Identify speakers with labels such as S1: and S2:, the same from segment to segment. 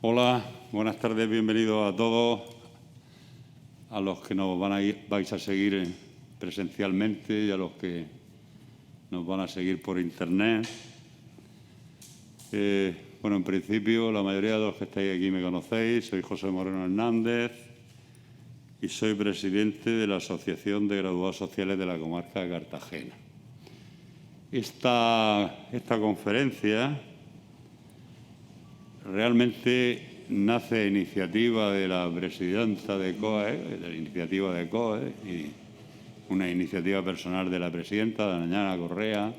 S1: Hola, buenas tardes, bienvenidos a todos, a los que nos vais a seguir presencialmente y a los que nos van a seguir por internet. Bueno, en principio, la mayoría de los que estáis aquí me conocéis. Soy José Moreno Hernández y soy presidente de la Asociación de Graduados Sociales de la Comarca de Cartagena. Esta conferencia realmente nace a iniciativa de la presidenta de COE, de la iniciativa de COE, y una iniciativa personal de la presidenta, Daniela Correa,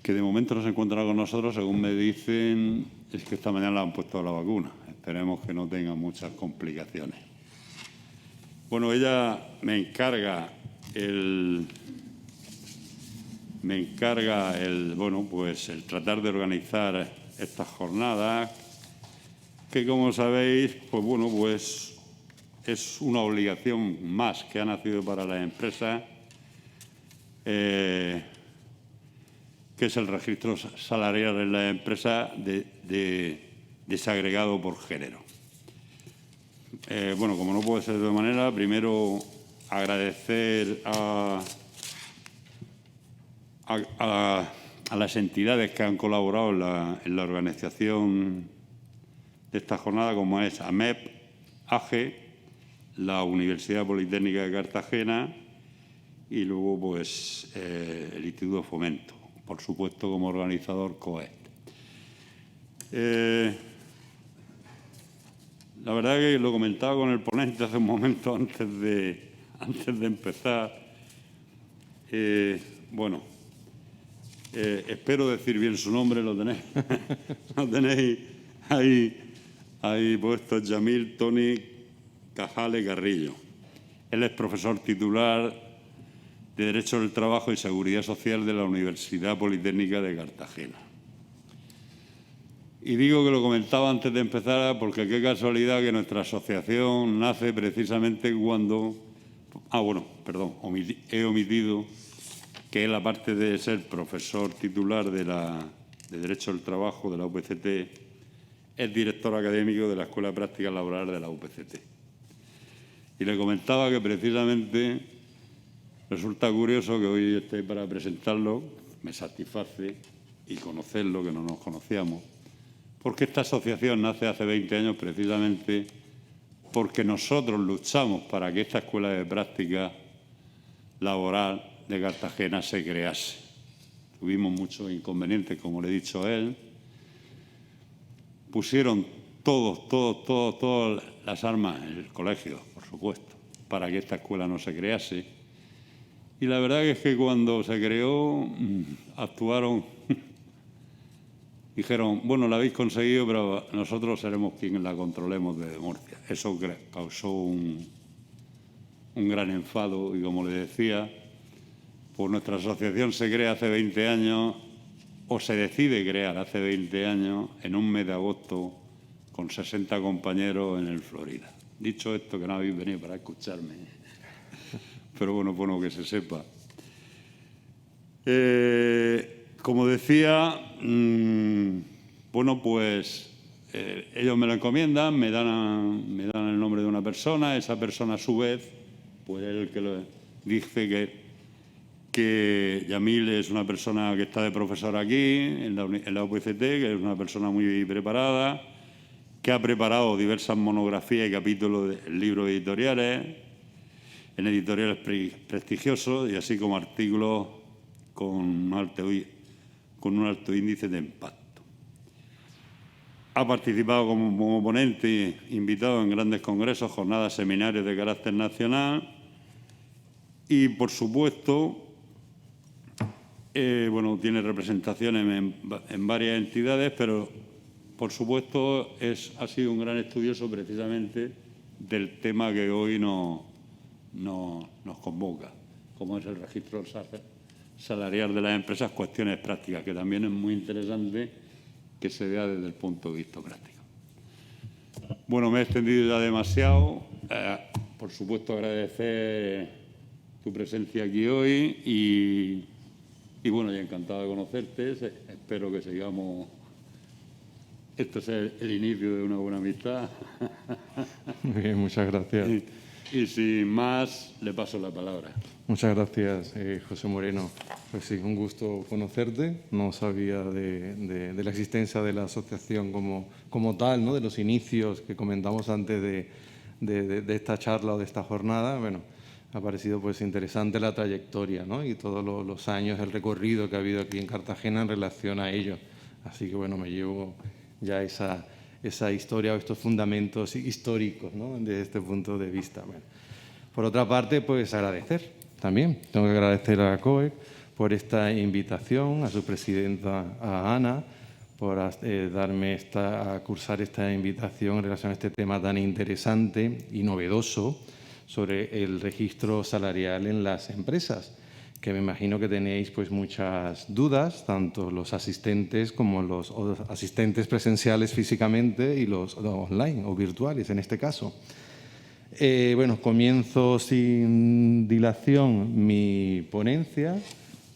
S1: que de momento no se encuentra con nosotros. Según me dicen, es que esta mañana le han puesto la vacuna. Esperemos que no tenga muchas complicaciones. Bueno, ella me encarga el tratar de organizar estas jornadas, que, como sabéis, pues es una obligación más que ha nacido para las empresas, que es el registro salarial en las empresas desagregado por género. Bueno, como no puede ser de otra manera, primero agradecer a las entidades que han colaborado en la organización de esta jornada, como es AMEP, AGE, la Universidad Politécnica de Cartagena y luego pues el Instituto de Fomento, por supuesto como organizador COE. La verdad que lo comentaba con el ponente hace un momento antes de empezar. Espero decir bien su nombre, lo tenéis, lo tenéis ahí puesto, Yamil Tony Cajale Carrillo. Él es profesor titular de Derecho del Trabajo y Seguridad Social de la Universidad Politécnica de Cartagena. Y digo que lo comentaba antes de empezar porque qué casualidad que nuestra asociación nace precisamente cuando... he omitido que él, aparte de ser profesor titular de Derecho del Trabajo de la UPCT, es director académico de la Escuela de Prácticas Laborales de la UPCT. Y le comentaba que precisamente resulta curioso que hoy esté para presentarlo, me satisface, y conocerlo, que no nos conocíamos, porque esta asociación nace hace 20 años precisamente porque nosotros luchamos para que esta Escuela de Práctica Laboral de Cartagena se crease. Tuvimos muchos inconvenientes, como le he dicho a él. Pusieron todas las armas en el colegio, por supuesto, para que esta escuela no se crease. Y la verdad es que cuando se creó, actuaron, dijeron, bueno, la habéis conseguido, pero nosotros seremos quienes la controlemos desde Murcia. Eso causó un gran enfado y, como le decía, pues nuestra asociación se crea hace 20 años, o se decide crear hace 20 años, en un mes de agosto, con 60 compañeros en el Florida. Dicho esto, que no habéis venido para escucharme, pero bueno que se sepa. Como decía, ellos me lo encomiendan, me dan el nombre de una persona. Esa persona, a su vez, pues es el que dice que Yamil es una persona que está de profesor aquí, en la UPCT, que es una persona muy preparada, que ha preparado diversas monografías y capítulos de libros editoriales, en editoriales prestigiosos, y así como artículos con un alto índice de impacto. Ha participado como ponente invitado en grandes congresos, jornadas, seminarios de carácter nacional y, por supuesto, tiene representaciones en varias entidades, pero, por supuesto, ha sido un gran estudioso precisamente del tema que hoy nos convoca, como es el registro salarial de las empresas, cuestiones prácticas, que también es muy interesante que se vea desde el punto de vista práctico. Bueno, me he extendido ya demasiado. Por supuesto, agradecer tu presencia aquí hoy y encantado de conocerte. Espero que sigamos Esto es el inicio de una buena amistad.
S2: Muy bien, muchas gracias.
S1: Y sin más, le paso la palabra.
S2: Muchas gracias, José Moreno. Pues sí, un gusto conocerte. No sabía de la existencia de la asociación como tal, ¿no? De los inicios que comentamos antes de esta charla o de esta jornada. Bueno, ha parecido pues interesante la trayectoria, ¿no? Y todos los años, el recorrido que ha habido aquí en Cartagena en relación a ello. Así que bueno, me llevo ya esa historia o estos fundamentos históricos, ¿no? Desde este punto de vista. Bueno, por otra parte, pues agradecer también. Tengo que agradecer a la COEC por esta invitación, a su presidenta, a Ana, por darme a cursar esta invitación en relación a este tema tan interesante y novedoso sobre el registro salarial en las empresas, que me imagino que tenéis pues muchas dudas, tanto los asistentes como los asistentes presenciales físicamente y los online o virtuales en este caso. Bueno, comienzo sin dilación mi ponencia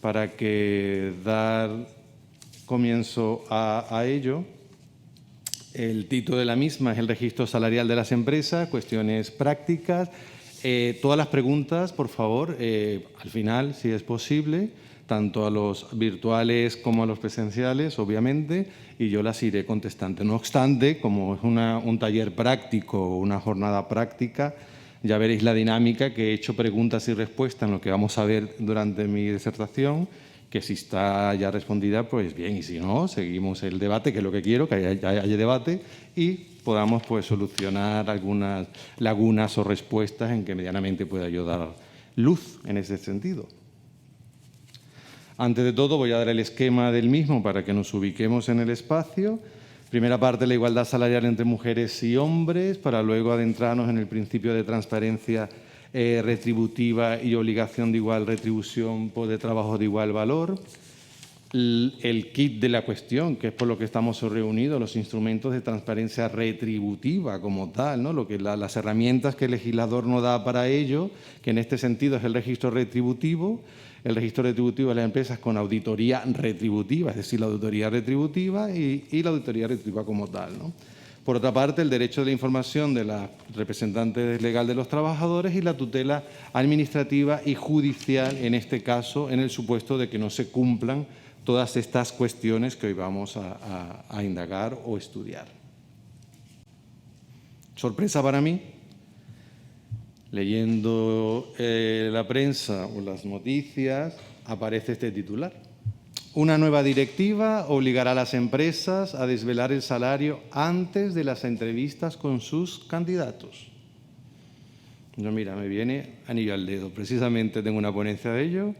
S2: para que dar comienzo a ello. El título de la misma es el registro salarial de las empresas, cuestiones prácticas. Todas las preguntas, por favor, al final, si es posible, tanto a los virtuales como a los presenciales, obviamente, y yo las iré contestando. No obstante, como es un taller práctico o una jornada práctica, ya veréis la dinámica, que he hecho preguntas y respuestas en lo que vamos a ver durante mi disertación, que si está ya respondida, pues bien, y si no, seguimos el debate, que es lo que quiero, que haya debate, y podamos pues solucionar algunas lagunas o respuestas en que medianamente pueda yo dar luz en ese sentido. Antes de todo, voy a dar el esquema del mismo para que nos ubiquemos en el espacio. Primera parte, la igualdad salarial entre mujeres y hombres, para luego adentrarnos en el principio de transparencia retributiva y obligación de igual retribución por de trabajo de igual valor. El kit de la cuestión, que es por lo que estamos reunidos, los instrumentos de transparencia retributiva como tal, ¿no? Las herramientas que el legislador nos da para ello, que en este sentido es el registro retributivo de las empresas con auditoría retributiva, es decir, la auditoría retributiva y la auditoría retributiva como tal, ¿no? Por otra parte, el derecho de la información de la representante legal de los trabajadores y la tutela administrativa y judicial, en este caso, en el supuesto de que no se cumplan todas estas cuestiones que hoy vamos a indagar o estudiar. Sorpresa para mí, leyendo la prensa o las noticias, aparece este titular. Una nueva directiva obligará a las empresas a desvelar el salario antes de las entrevistas con sus candidatos. Yo, mira, me viene anillo al dedo. Precisamente tengo una ponencia de ello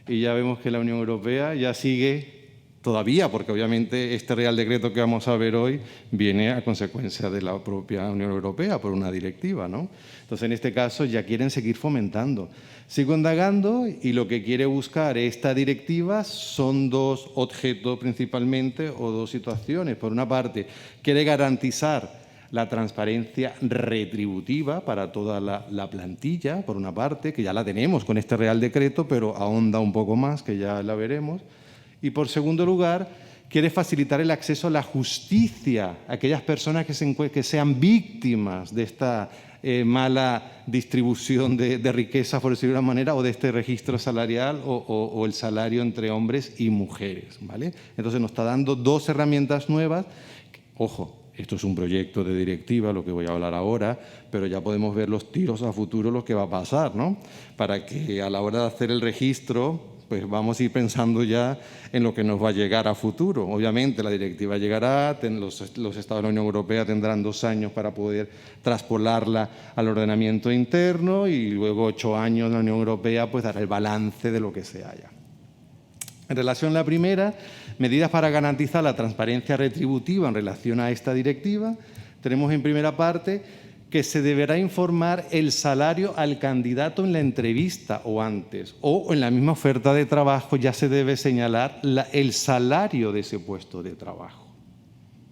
S2: y ya vemos que la Unión Europea ya sigue todavía, porque obviamente este Real Decreto que vamos a ver hoy viene a consecuencia de la propia Unión Europea por una directiva, ¿no? Entonces, en este caso ya quieren seguir fomentando. Sigo indagando y lo que quiere buscar esta directiva son dos objetos principalmente o dos situaciones. Por una parte, quiere garantizar la transparencia retributiva para toda la plantilla, por una parte, que ya la tenemos con este Real Decreto, pero ahonda un poco más, que ya la veremos. Y, por segundo lugar, quiere facilitar el acceso a la justicia a aquellas personas que sean víctimas de esta mala distribución de riqueza, por decirlo de una manera, o de este registro salarial o el salario entre hombres y mujeres, ¿vale? Entonces, nos está dando dos herramientas nuevas. Ojo, esto es un proyecto de directiva, lo que voy a hablar ahora, pero ya podemos ver los tiros a futuro, lo que va a pasar, ¿no? Para que a la hora de hacer el registro, pues vamos a ir pensando ya en lo que nos va a llegar a futuro. Obviamente la directiva llegará, los Estados de la Unión Europea tendrán 2 años para poder traspolarla al ordenamiento interno y luego 8 años la Unión Europea pues dará el balance de lo que se haya. En relación a la primera, medidas para garantizar la transparencia retributiva en relación a esta directiva, tenemos en primera parte que se deberá informar el salario al candidato en la entrevista o antes, o en la misma oferta de trabajo ya se debe señalar el salario de ese puesto de trabajo,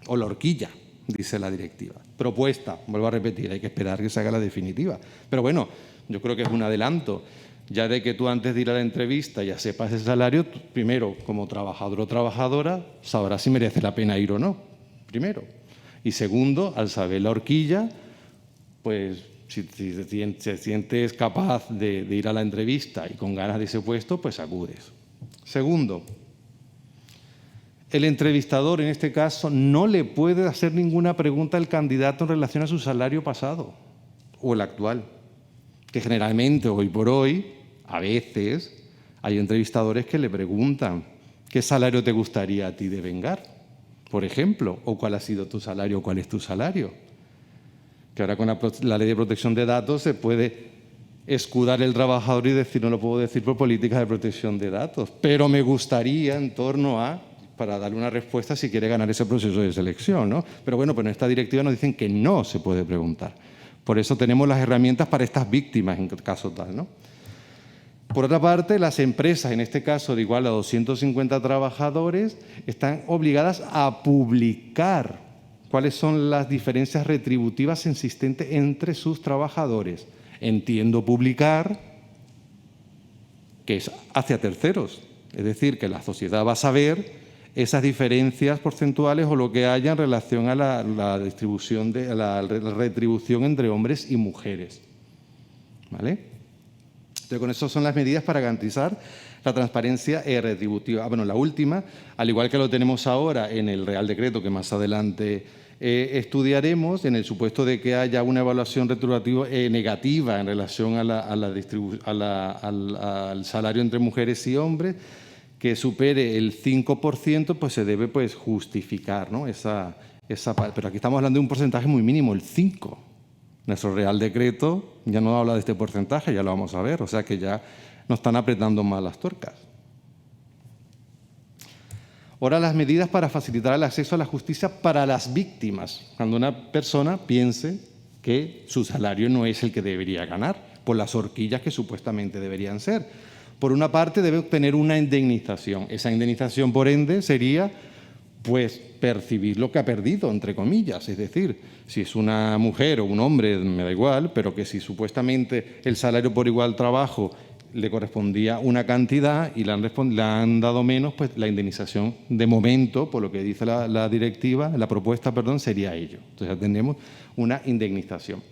S2: o la horquilla, dice la directiva. Propuesta, vuelvo a repetir, hay que esperar que se haga la definitiva. Pero bueno, yo creo que es un adelanto. Ya de que tú antes de ir a la entrevista ya sepas el salario, tú, primero, como trabajador o trabajadora, sabrás si merece la pena ir o no, primero. Y segundo, al saber la horquilla, pues si te sientes capaz de ir a la entrevista y con ganas de ese puesto, pues acudes. Segundo, el entrevistador, en este caso, no le puede hacer ninguna pregunta al candidato en relación a su salario pasado o el actual, que generalmente, hoy por hoy, a veces, hay entrevistadores que le preguntan ¿qué salario te gustaría a ti devengar? Por ejemplo, o cuál ha sido tu salario o cuál es tu salario. Que ahora con la ley de protección de datos se puede escudar el trabajador y decir, no lo puedo decir por políticas de protección de datos, pero me gustaría en torno a, para darle una respuesta si quiere ganar ese proceso de selección, ¿no? Pero bueno, pues en esta directiva nos dicen que no se puede preguntar. Por eso tenemos las herramientas para estas víctimas en caso tal, ¿no? Por otra parte, las empresas, en este caso de igual a 250 trabajadores, están obligadas a publicar cuáles son las diferencias retributivas existentes entre sus trabajadores. Entiendo publicar que es hacia terceros, es decir, que la sociedad va a saber esas diferencias porcentuales o lo que haya en relación a la distribución de la retribución entre hombres y mujeres. ¿Vale? Entonces, con eso son las medidas para garantizar la transparencia retributiva. Bueno, la última, al igual que lo tenemos ahora en el Real Decreto, que más adelante estudiaremos, en el supuesto de que haya una evaluación retributiva negativa en relación al salario entre mujeres y hombres, que supere el 5%, pues se debe justificar, ¿no? esa parte. Pero aquí estamos hablando de un porcentaje muy mínimo, el 5%. Nuestro Real Decreto ya no habla de este porcentaje, ya lo vamos a ver, o sea que ya nos están apretando más las tuercas. Ahora, las medidas para facilitar el acceso a la justicia para las víctimas, cuando una persona piense que su salario no es el que debería ganar, por las horquillas que supuestamente deberían ser. Por una parte, debe obtener una indemnización. Esa indemnización, por ende, sería pues percibir lo que ha perdido, entre comillas. Es decir, si es una mujer o un hombre, me da igual, pero que si supuestamente el salario por igual trabajo le correspondía una cantidad y le han dado menos, pues la indemnización de momento, por lo que dice la directiva, la propuesta, perdón, sería ello. Entonces ya tenemos una indemnización.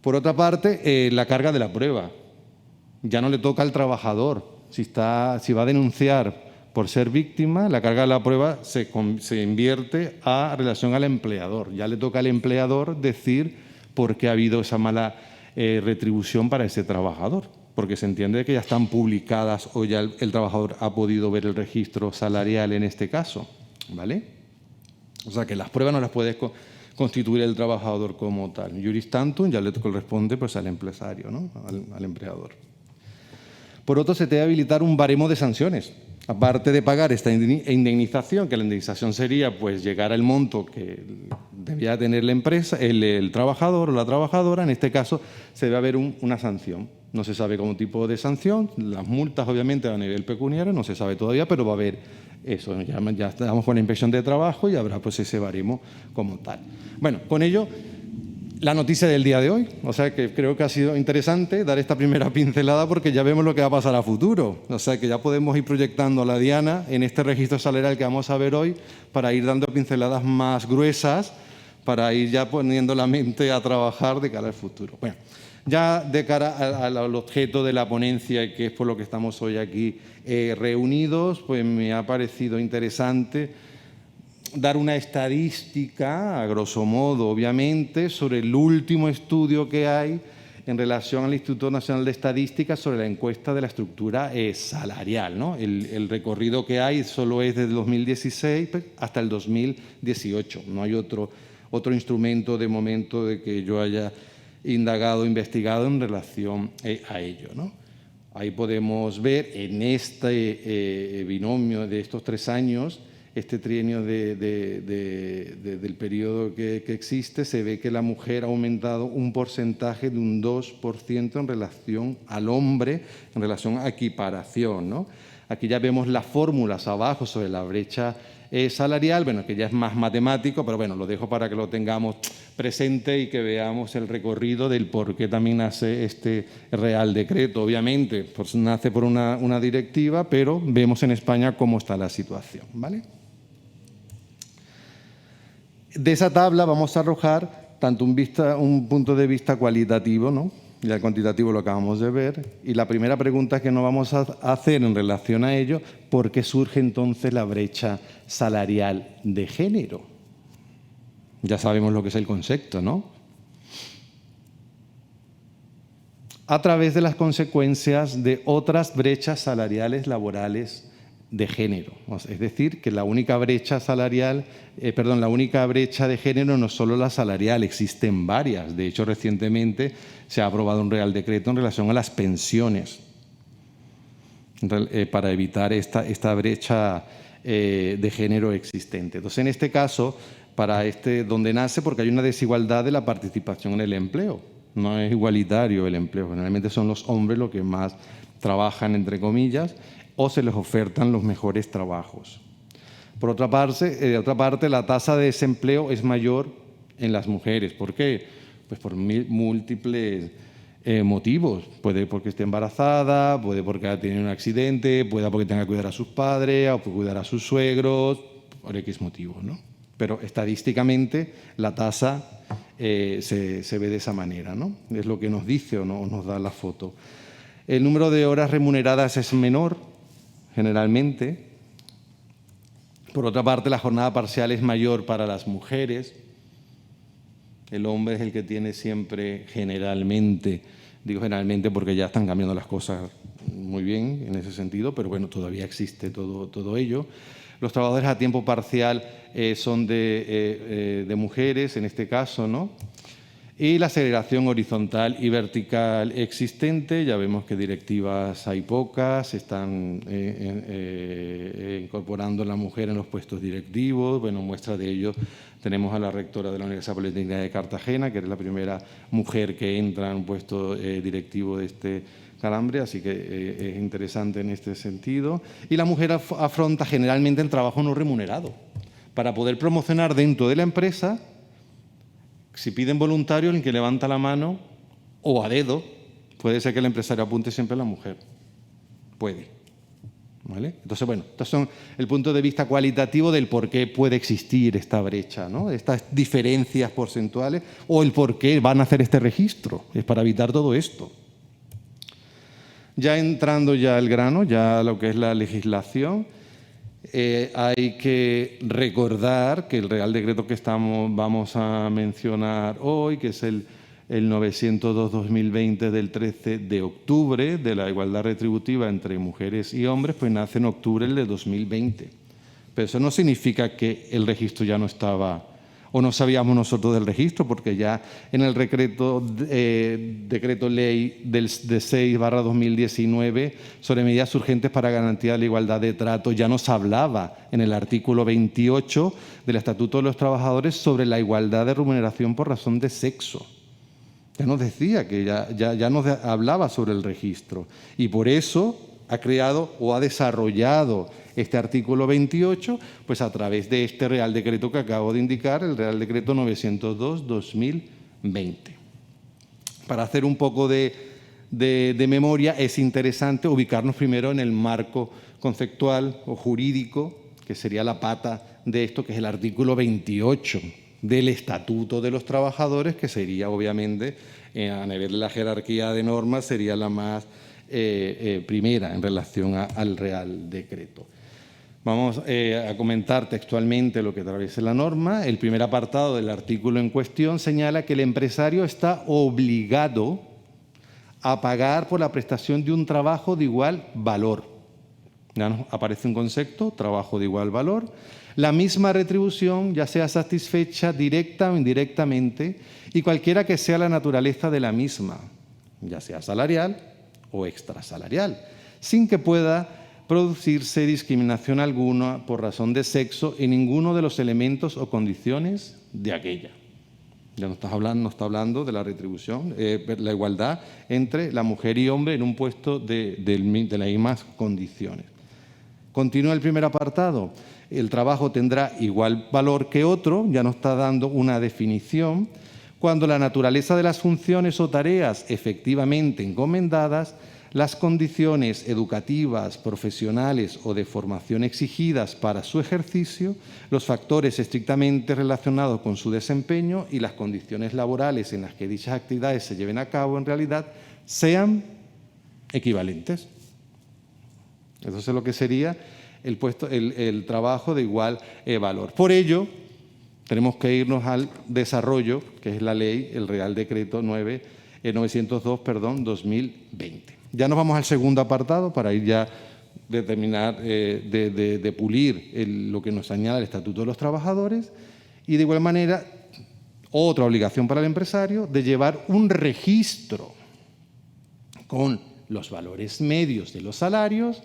S2: Por otra parte, la carga de la prueba. Ya no le toca al trabajador. Si va a denunciar por ser víctima, la carga de la prueba se invierte a relación al empleador. Ya le toca al empleador decir por qué ha habido esa mala retribución para ese trabajador, porque se entiende que ya están publicadas o ya el trabajador ha podido ver el registro salarial en este caso, ¿vale? O sea que las pruebas no las puede constituir el trabajador como tal. Juris tantum ya le corresponde pues al empresario, ¿no? al empleador. Por otro, se debe habilitar un baremo de sanciones. Aparte de pagar esta indemnización, que la indemnización sería pues llegar al monto que debía tener la empresa, el trabajador o la trabajadora, en este caso se debe haber una sanción. No se sabe cómo tipo de sanción, las multas obviamente a nivel pecuniario no se sabe todavía, pero va a haber eso. Ya estamos con la inspección de trabajo y habrá pues ese baremo como tal. Bueno, con ello la noticia del día de hoy, o sea que creo que ha sido interesante dar esta primera pincelada porque ya vemos lo que va a pasar a futuro, o sea que ya podemos ir proyectando a la diana en este registro salarial que vamos a ver hoy para ir dando pinceladas más gruesas, para ir ya poniendo la mente a trabajar de cara al futuro. Bueno, ya de cara al objeto de la ponencia, que es por lo que estamos hoy aquí reunidos, pues me ha parecido interesante dar una estadística, a grosso modo, obviamente, sobre el último estudio que hay en relación al Instituto Nacional de Estadística sobre la encuesta de la estructura salarial, ¿no? El recorrido que hay solo es desde 2016 hasta el 2018. No hay otro instrumento de momento de que yo haya indagado, investigado en relación a ello, ¿no? Ahí podemos ver en este binomio de estos 3 años, este trienio del periodo que existe, se ve que la mujer ha aumentado un porcentaje de un 2% en relación al hombre, en relación a equiparación, ¿no? Aquí ya vemos las fórmulas abajo sobre la brecha salarial, bueno, que ya es más matemático, pero bueno, lo dejo para que lo tengamos presente y que veamos el recorrido del por qué también nace este Real Decreto. Obviamente, pues nace por una directiva, pero vemos en España cómo está la situación, ¿vale? De esa tabla vamos a arrojar tanto un punto de vista cualitativo, ¿no? Y el cuantitativo lo acabamos de ver. Y la primera pregunta que nos vamos a hacer en relación a ello, ¿por qué surge entonces la brecha salarial de género? Ya sabemos lo que es el concepto, ¿no? A través de las consecuencias de otras brechas salariales laborales de género. Es decir, que la única brecha la única brecha de género no es solo la salarial, existen varias. De hecho, recientemente se ha aprobado un Real Decreto en relación a las pensiones para evitar esta brecha de género existente. Entonces, en este caso, donde nace, porque hay una desigualdad de la participación en el empleo. No es igualitario el empleo. Generalmente son los hombres los que más trabajan, entre comillas, o se les ofertan los mejores trabajos. Por otra parte, la tasa de desempleo es mayor en las mujeres. ¿Por qué? Pues por múltiples motivos. Puede porque esté embarazada, puede porque ha tenido un accidente, puede porque tenga que cuidar a sus padres o cuidar a sus suegros, por X motivos, ¿no? Pero estadísticamente la tasa se ve de esa manera, ¿no? Es lo que nos dice o nos da la foto. El número de horas remuneradas es menor, generalmente. Por otra parte, la jornada parcial es mayor para las mujeres. El hombre es el que tiene siempre, generalmente, digo generalmente porque ya están cambiando las cosas muy bien en ese sentido, pero bueno, todavía existe todo ello. Los trabajadores a tiempo parcial son de mujeres, en este caso, ¿no? Y la segregación horizontal y vertical existente, ya vemos que directivas hay pocas, se están incorporando la mujer en los puestos directivos. Bueno, muestra de ello tenemos a la rectora de la Universidad Politécnica de Cartagena, que es la primera mujer que entra en un puesto directivo de este calambre, así que es interesante en este sentido. Y la mujer afronta generalmente el trabajo no remunerado. Para poder promocionar dentro de la empresa, si piden voluntario, el que levanta la mano o a dedo, puede ser que el empresario apunte siempre a la mujer. Puede. ¿Vale? Entonces, bueno, estos son el punto de vista cualitativo del por qué puede existir esta brecha, ¿no? Estas diferencias porcentuales o el por qué van a hacer este registro. Es para evitar todo esto. Ya entrando ya al grano, ya lo que es la legislación, hay que recordar que el Real Decreto que vamos a mencionar hoy, que es el 902-2020 del 13 de octubre, de la igualdad retributiva entre mujeres y hombres, pues nace en octubre del 2020. Pero eso no significa que el registro ya no estaba o no sabíamos nosotros del registro, porque ya en el decreto ley de 6/2019 sobre medidas urgentes para garantizar la igualdad de trato, ya nos hablaba en el artículo 28 del Estatuto de los Trabajadores sobre la igualdad de remuneración por razón de sexo. Ya nos decía que ya nos hablaba sobre el registro, y por eso ha creado o ha desarrollado este artículo 28, pues a través de este Real Decreto que acabo de indicar, el Real Decreto 902-2020. Para hacer un poco de memoria, es interesante ubicarnos primero en el marco conceptual o jurídico, que sería la pata de esto, que es el artículo 28 del Estatuto de los Trabajadores, que sería, obviamente, a nivel de la jerarquía de normas, sería la más primera en relación al Real Decreto. Vamos a comentar textualmente lo que establece la norma. El primer apartado del artículo en cuestión señala que el empresario está obligado a pagar por la prestación de un trabajo de igual valor. Ya nos aparece un concepto, trabajo de igual valor. La misma retribución, ya sea satisfecha directa o indirectamente, y cualquiera que sea la naturaleza de la misma, ya sea salarial o extrasalarial, sin que pueda producirse discriminación alguna por razón de sexo en ninguno de los elementos o condiciones de aquella. Ya no está hablando de la retribución, la igualdad entre la mujer y hombre en un puesto de las mismas condiciones. Continúa el primer apartado. El trabajo tendrá igual valor que otro, ya nos está dando una definición, cuando la naturaleza de las funciones o tareas efectivamente encomendadas, las condiciones educativas, profesionales o de formación exigidas para su ejercicio, los factores estrictamente relacionados con su desempeño y las condiciones laborales en las que dichas actividades se lleven a cabo en realidad sean equivalentes. Eso es lo que sería el trabajo de igual valor. Por ello, tenemos que irnos al desarrollo, que es la ley, el Real Decreto 902/2020. Ya nos vamos al segundo apartado para ir ya de terminar de pulir lo que nos señala el Estatuto de los Trabajadores y de igual manera otra obligación para el empresario de llevar un registro con los valores medios de los salarios,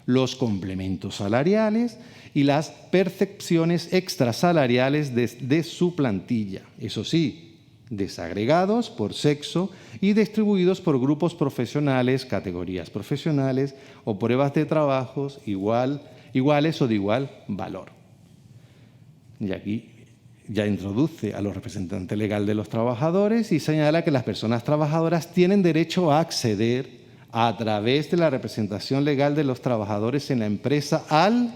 S2: los complementos salariales y las percepciones extrasalariales de su plantilla. Eso sí, desagregados por sexo y distribuidos por grupos profesionales, categorías profesionales o pruebas de trabajos iguales o de igual valor. Y aquí ya introduce a los representantes legales de los trabajadores y señala que las personas trabajadoras tienen derecho a acceder a través de la representación legal de los trabajadores en la empresa al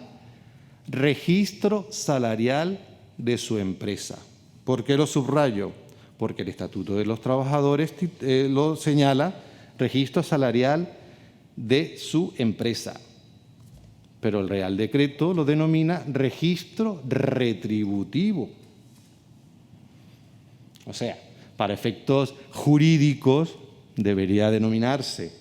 S2: registro salarial de su empresa. ¿Por qué lo subrayo? Porque el Estatuto de los Trabajadores lo señala, registro salarial de su empresa. Pero el Real Decreto lo denomina registro retributivo. O sea, para efectos jurídicos debería denominarse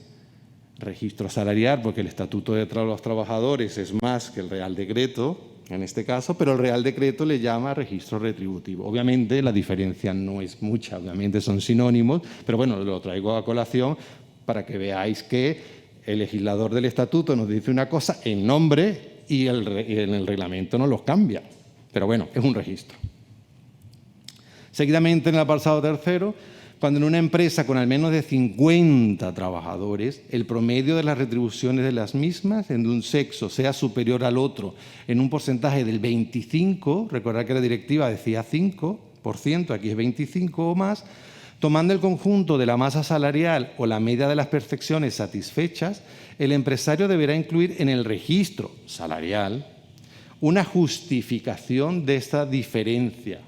S2: registro salarial, porque el Estatuto de los Trabajadores es más que el Real Decreto, en este caso, pero el Real Decreto le llama registro retributivo. Obviamente la diferencia no es mucha, obviamente son sinónimos, pero bueno, lo traigo a colación para que veáis que el legislador del Estatuto nos dice una cosa en nombre y en el reglamento no los cambia. Pero bueno, es un registro. Seguidamente, en el apartado tercero, cuando en una empresa con al menos de 50 trabajadores, el promedio de las retribuciones de las mismas en un sexo sea superior al otro en un porcentaje del 25%, recordad que la directiva decía 5%, aquí es 25% o más, tomando el conjunto de la masa salarial o la media de las percepciones satisfechas, el empresario deberá incluir en el registro salarial una justificación de esta diferencia,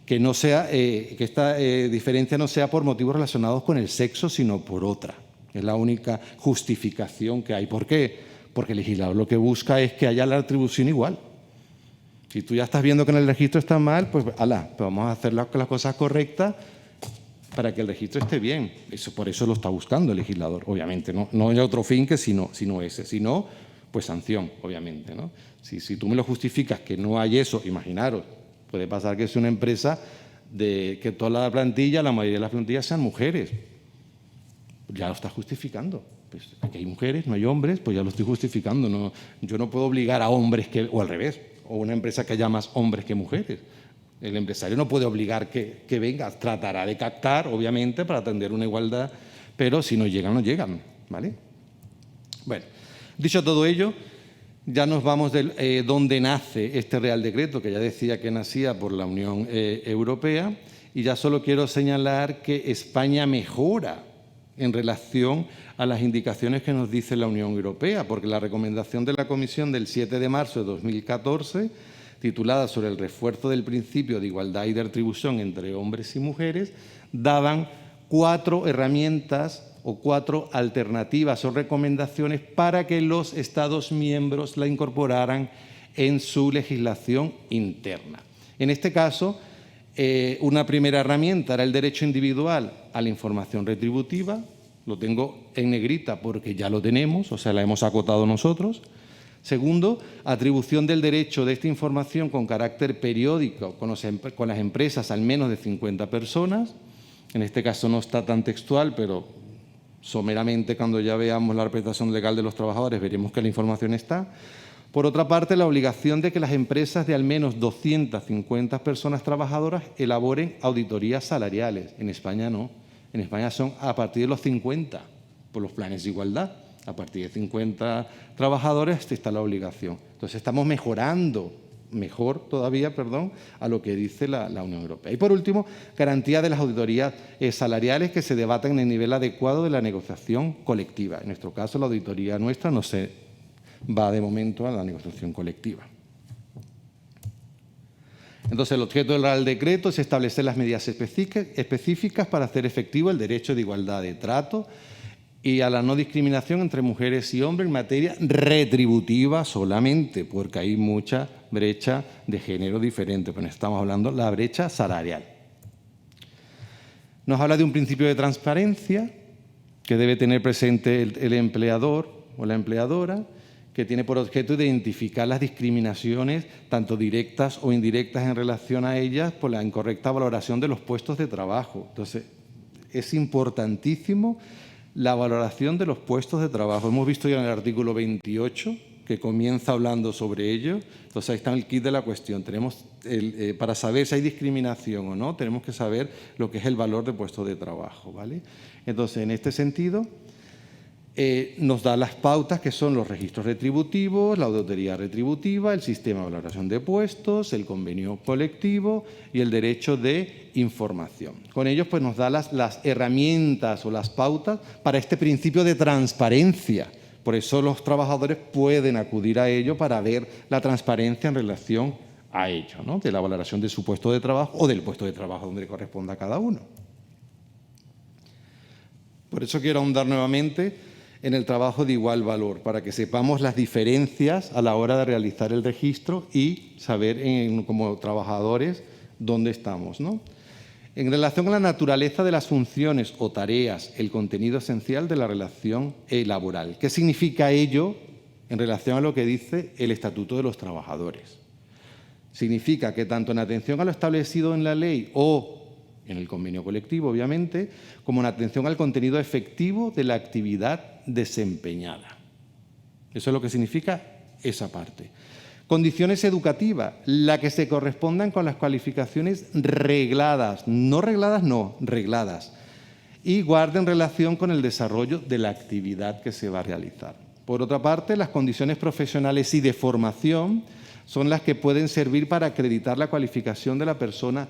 S2: que esta diferencia no sea por motivos relacionados con el sexo, sino por otra. Es la única justificación que hay. ¿Por qué? Porque el legislador lo que busca es que haya la retribución igual. Si tú ya estás viendo que en el registro está mal, pues vamos a hacer las cosas correctas para que el registro esté bien. Por eso lo está buscando el legislador, obviamente. No hay otro fin que sino ese. Si no, pues sanción, obviamente, ¿no? Si tú me lo justificas que no hay eso, imaginaros, puede pasar que es una empresa que toda la mayoría de las plantillas sean mujeres. Ya lo estás justificando. Pues aquí hay mujeres, no hay hombres, pues ya lo estoy justificando. No, yo no puedo obligar a hombres o al revés, o una empresa que haya más hombres que mujeres. El empresario no puede obligar que venga, tratará de captar, obviamente, para atender una igualdad, pero si no llegan, no llegan, ¿vale? Bueno, dicho todo ello, ya nos vamos de dónde nace este Real Decreto, que ya decía que nacía por la Unión Europea, y ya solo quiero señalar que España mejora en relación a las indicaciones que nos dice la Unión Europea, porque la recomendación de la Comisión del 7 de marzo de 2014, titulada sobre el refuerzo del principio de igualdad y de retribución entre hombres y mujeres, daban 4 herramientas o 4 alternativas o recomendaciones para que los Estados miembros la incorporaran en su legislación interna. En este caso, una primera herramienta era el derecho individual a la información retributiva. Lo tengo en negrita porque ya lo tenemos, o sea, la hemos acotado nosotros. Segundo, atribución del derecho de esta información con carácter periódico con las empresas al menos de 50 personas. En este caso no está tan textual, pero someramente cuando ya veamos la representación legal de los trabajadores veremos que la información está. Por otra parte, la obligación de que las empresas de al menos 250 personas trabajadoras elaboren auditorías salariales. En España no. En España son a partir de los 50, por los planes de igualdad. A partir de 50 trabajadores está la obligación. Entonces estamos mejorando mejor todavía, a lo que dice la Unión Europea. Y por último, garantía de las auditorías salariales que se debatan en el nivel adecuado de la negociación colectiva. En nuestro caso, la auditoría nuestra no se va de momento a la negociación colectiva. Entonces, el objeto del Real Decreto es establecer las medidas específicas para hacer efectivo el derecho de igualdad de trato y a la no discriminación entre mujeres y hombres en materia retributiva solamente, porque hay mucha brecha de género diferente, pero estamos hablando de la brecha salarial. Nos habla de un principio de transparencia que debe tener presente el empleador o la empleadora, que tiene por objeto identificar las discriminaciones, tanto directas o indirectas en relación a ellas, por la incorrecta valoración de los puestos de trabajo. Entonces, es importantísimo la valoración de los puestos de trabajo. Hemos visto ya en el artículo 28, que comienza hablando sobre ello. Entonces, ahí está el kit de la cuestión. Tenemos para saber si hay discriminación o no, tenemos que saber lo que es el valor de puestos de trabajo, ¿vale? Entonces, en este sentido, nos da las pautas que son los registros retributivos, la auditoría retributiva, el sistema de valoración de puestos, el convenio colectivo y el derecho de información. Con ellos pues, nos da las herramientas o las pautas para este principio de transparencia. Por eso los trabajadores pueden acudir a ello para ver la transparencia en relación a ello, ¿no? De la valoración de su puesto de trabajo o del puesto de trabajo donde corresponda a cada uno. Por eso quiero ahondar nuevamente en el trabajo de igual valor, para que sepamos las diferencias a la hora de realizar el registro y saber como trabajadores dónde estamos, ¿no? En relación a la naturaleza de las funciones o tareas, el contenido esencial de la relación laboral. ¿Qué significa ello en relación a lo que dice el Estatuto de los Trabajadores? Significa que tanto en atención a lo establecido en la ley o en el convenio colectivo, obviamente, como en atención al contenido efectivo de la actividad desempeñada. Eso es lo que significa esa parte. Condiciones educativas, la que se correspondan con las cualificaciones regladas, no regladas, y guarden relación con el desarrollo de la actividad que se va a realizar. Por otra parte, las condiciones profesionales y de formación son las que pueden servir para acreditar la cualificación de la persona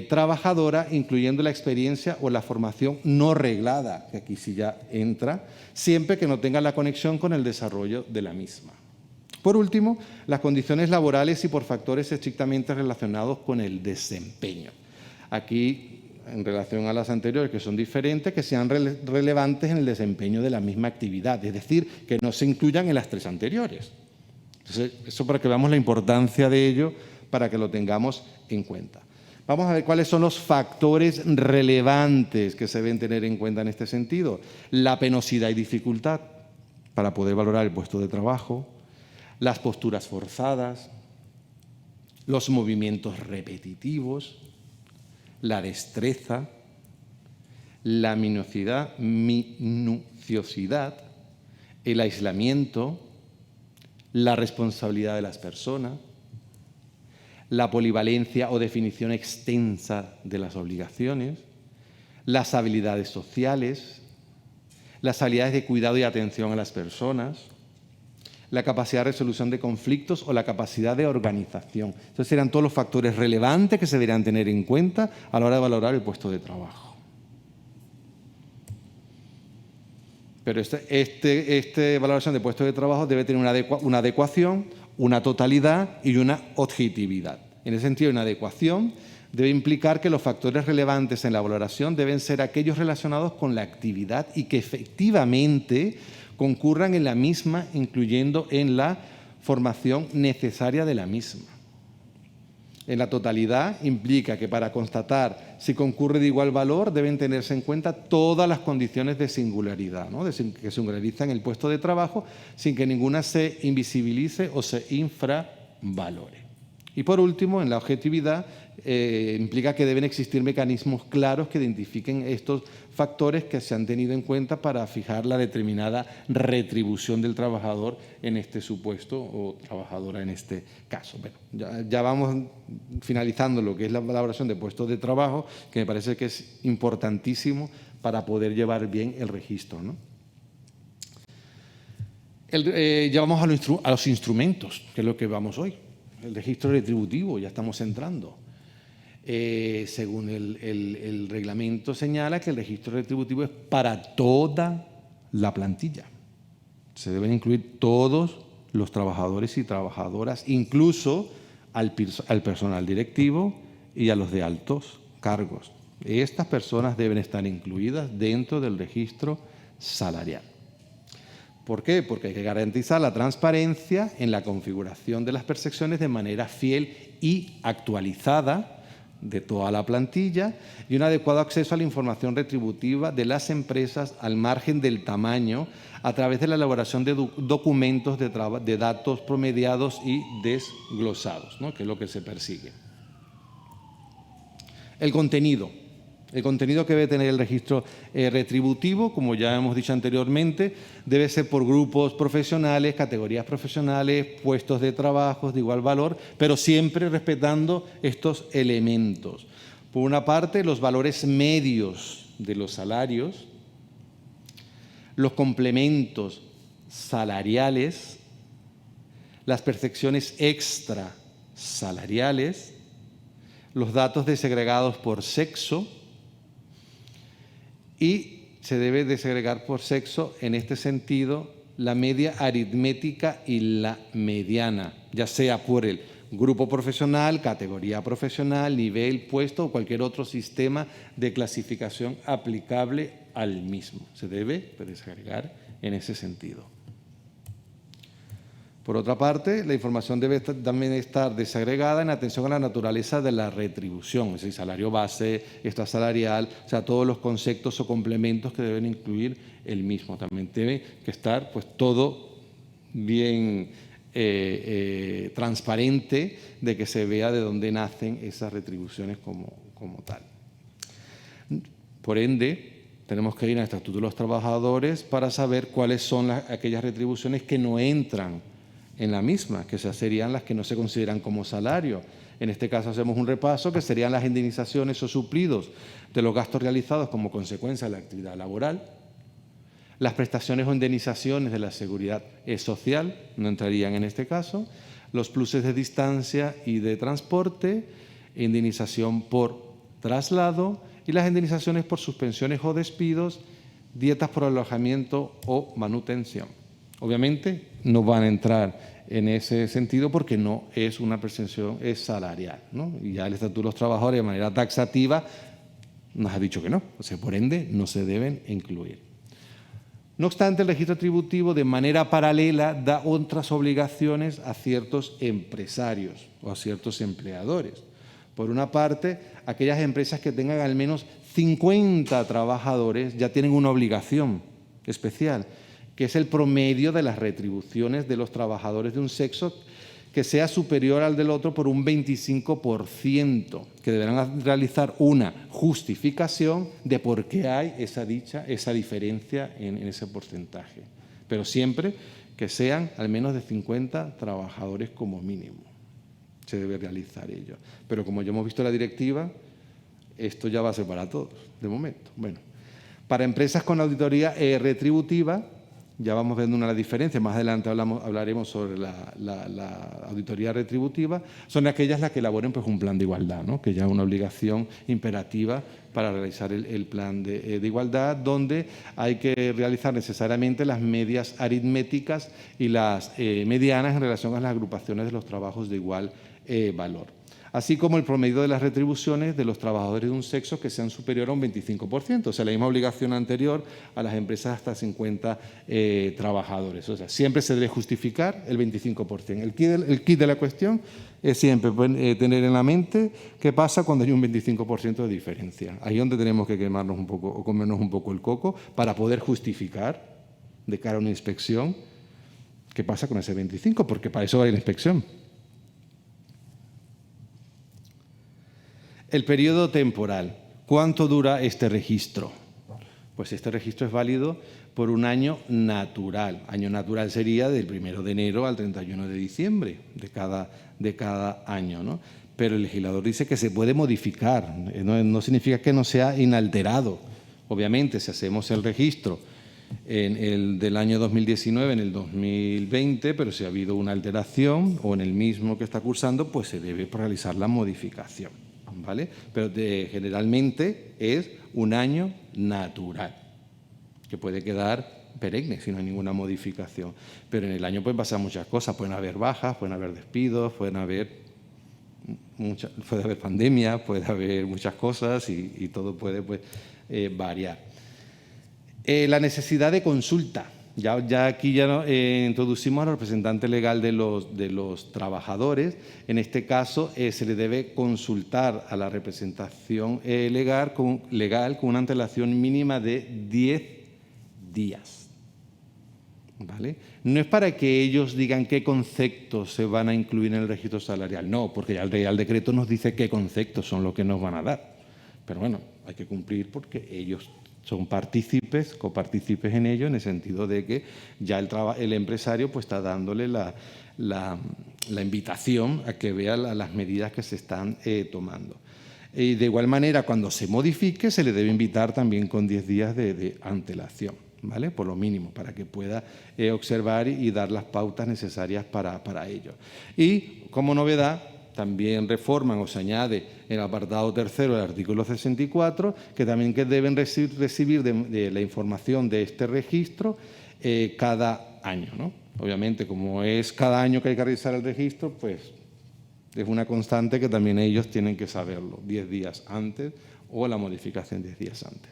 S2: trabajadora, incluyendo la experiencia o la formación no reglada, que aquí sí ya entra, siempre que no tenga la conexión con el desarrollo de la misma. Por último, las condiciones laborales y por factores estrictamente relacionados con el desempeño. Aquí, en relación a las anteriores, que son diferentes, que sean relevantes en el desempeño de la misma actividad, es decir, que no se incluyan en las tres anteriores. Entonces, eso para que veamos la importancia de ello, para que lo tengamos en cuenta. Vamos a ver cuáles son los factores relevantes que se deben tener en cuenta en este sentido. La penosidad y dificultad para poder valorar el puesto de trabajo, las posturas forzadas, los movimientos repetitivos, la destreza, la minuciosidad, el aislamiento, la responsabilidad de las personas, la polivalencia o definición extensa de las obligaciones, las habilidades sociales, las habilidades de cuidado y atención a las personas, la capacidad de resolución de conflictos o la capacidad de organización. Entonces, serán todos los factores relevantes que se deberán tener en cuenta a la hora de valorar el puesto de trabajo. Pero esta valoración de puesto de trabajo debe tener una adecuación, una totalidad y una objetividad. En ese sentido, una adecuación debe implicar que los factores relevantes en la valoración deben ser aquellos relacionados con la actividad y que efectivamente concurran en la misma, incluyendo en la formación necesaria de la misma. En la totalidad implica que para constatar si concurre de igual valor deben tenerse en cuenta todas las condiciones de singularidad, ¿no? Que singularizan el puesto de trabajo sin que ninguna se invisibilice o se infravalore. Y por último, en la objetividad implica que deben existir mecanismos claros que identifiquen estos factores que se han tenido en cuenta para fijar la determinada retribución del trabajador en este supuesto o trabajadora en este caso. Bueno, ya vamos finalizando lo que es la valoración de puestos de trabajo, que me parece que es importantísimo para poder llevar bien el registro, ¿no? Ya vamos a los instrumentos, que es lo que vamos hoy. el registro retributivo, ya estamos entrando. Según el reglamento señala que el registro retributivo es para toda la plantilla. Se deben incluir todos los trabajadores y trabajadoras, incluso al personal directivo y a los de altos cargos. Estas personas deben estar incluidas dentro del registro salarial. ¿Por qué? Porque hay que garantizar la transparencia en la configuración de las percepciones de manera fiel y actualizada de toda la plantilla y un adecuado acceso a la información retributiva de las empresas al margen del tamaño a través de la elaboración de documentos de datos promediados y desglosados, ¿no? Que es lo que se persigue. El contenido que debe tener el registro retributivo, como ya hemos dicho anteriormente, debe ser por grupos profesionales, categorías profesionales, puestos de trabajo de igual valor, pero siempre respetando estos elementos. Por una parte, los valores medios de los salarios, los complementos salariales, las percepciones extra salariales, los datos desagregados por sexo, y se debe desagregar por sexo, en este sentido, la media aritmética y la mediana, ya sea por el grupo profesional, categoría profesional, nivel, puesto o cualquier otro sistema de clasificación aplicable al mismo. Se debe desagregar en ese sentido. Por otra parte, la información debe también estar desagregada en atención a la naturaleza de la retribución, es decir, salario base, extrasalarial, o sea, todos los conceptos o complementos que deben incluir el mismo. También debe que estar pues, todo bien transparente de que se vea de dónde nacen esas retribuciones como tal. Por ende, tenemos que ir al Estatuto de los Trabajadores para saber cuáles son aquellas retribuciones que no entran en la misma, que serían las que no se consideran como salario. En este caso hacemos un repaso que serían las indemnizaciones o suplidos de los gastos realizados como consecuencia de la actividad laboral, las prestaciones o indemnizaciones de la seguridad social, no entrarían en este caso, los pluses de distancia y de transporte, indemnización por traslado y las indemnizaciones por suspensiones o despidos, dietas por alojamiento o manutención. Obviamente no van a entrar en ese sentido porque no es una percepción salarial, ¿no? Y ya el Estatuto de los Trabajadores de manera taxativa nos ha dicho que no, o sea, por ende no se deben incluir. No obstante, el registro tributivo de manera paralela da otras obligaciones a ciertos empresarios o a ciertos empleadores. Por una parte, aquellas empresas que tengan al menos 50 trabajadores ya tienen una obligación especial, que es el promedio de las retribuciones de los trabajadores de un sexo que sea superior al del otro por un 25%, que deberán realizar una justificación de por qué hay esa diferencia en ese porcentaje. Pero siempre que sean al menos de 50 trabajadores como mínimo. Se debe realizar ello. Pero como ya hemos visto en la directiva, esto ya va a ser para todos, de momento. Bueno, para empresas con auditoría retributiva, ya vamos viendo una diferencia, más adelante hablaremos sobre la auditoría retributiva, son aquellas las que elaboren pues, un plan de igualdad, ¿no? Que ya es una obligación imperativa para realizar el plan de igualdad, donde hay que realizar necesariamente las medias aritméticas y las medianas en relación a las agrupaciones de los trabajos de igual valor, así como el promedio de las retribuciones de los trabajadores de un sexo que sean superior a un 25%, o sea, la misma obligación anterior a las empresas hasta 50 trabajadores. O sea, siempre se debe justificar el 25%. El kit de la cuestión es siempre tener en la mente qué pasa cuando hay un 25% de diferencia. Ahí es donde tenemos que quemarnos un poco o comernos un poco el coco para poder justificar de cara a una inspección qué pasa con ese 25%, porque para eso hay la inspección. El periodo temporal. ¿Cuánto dura este registro? Pues este registro es válido por un año natural. Año natural sería del 1 de enero al 31 de diciembre de cada año, ¿no? Pero el legislador dice que se puede modificar. No significa que no sea inalterado. Obviamente, si hacemos el registro en el del año 2019 en el 2020, pero si ha habido una alteración o en el mismo que está cursando, pues se debe realizar la modificación, ¿vale? Pero generalmente es un año natural, que puede quedar perenne si no hay ninguna modificación. Pero en el año pueden pasar muchas cosas, pueden haber bajas, pueden haber despidos, puede haber pandemia, puede haber muchas cosas y todo puede variar. La necesidad de consulta. Ya aquí introducimos al representante legal de los trabajadores. En este caso, se le debe consultar a la representación legal con una antelación mínima de 10 días. ¿Vale? No es para que ellos digan qué conceptos se van a incluir en el registro salarial, no, porque ya el Real Decreto nos dice qué conceptos son los que nos van a dar. Pero bueno, hay que cumplir porque ellos son partícipes, copartícipes en ello, en el sentido de que ya el empresario pues está dándole la invitación a que vea las medidas que se están tomando. Y de igual manera, cuando se modifique, se le debe invitar también con 10 días de antelación, ¿vale? Por lo mínimo, para que pueda observar y dar las pautas necesarias para ello. Y, como novedad, también reforman o se añade en el apartado tercero del artículo 64 que también deben recibir de la información de este registro cada año, ¿no? Obviamente, como es cada año que hay que realizar el registro, pues es una constante que también ellos tienen que saberlo 10 días antes o la modificación 10 días antes.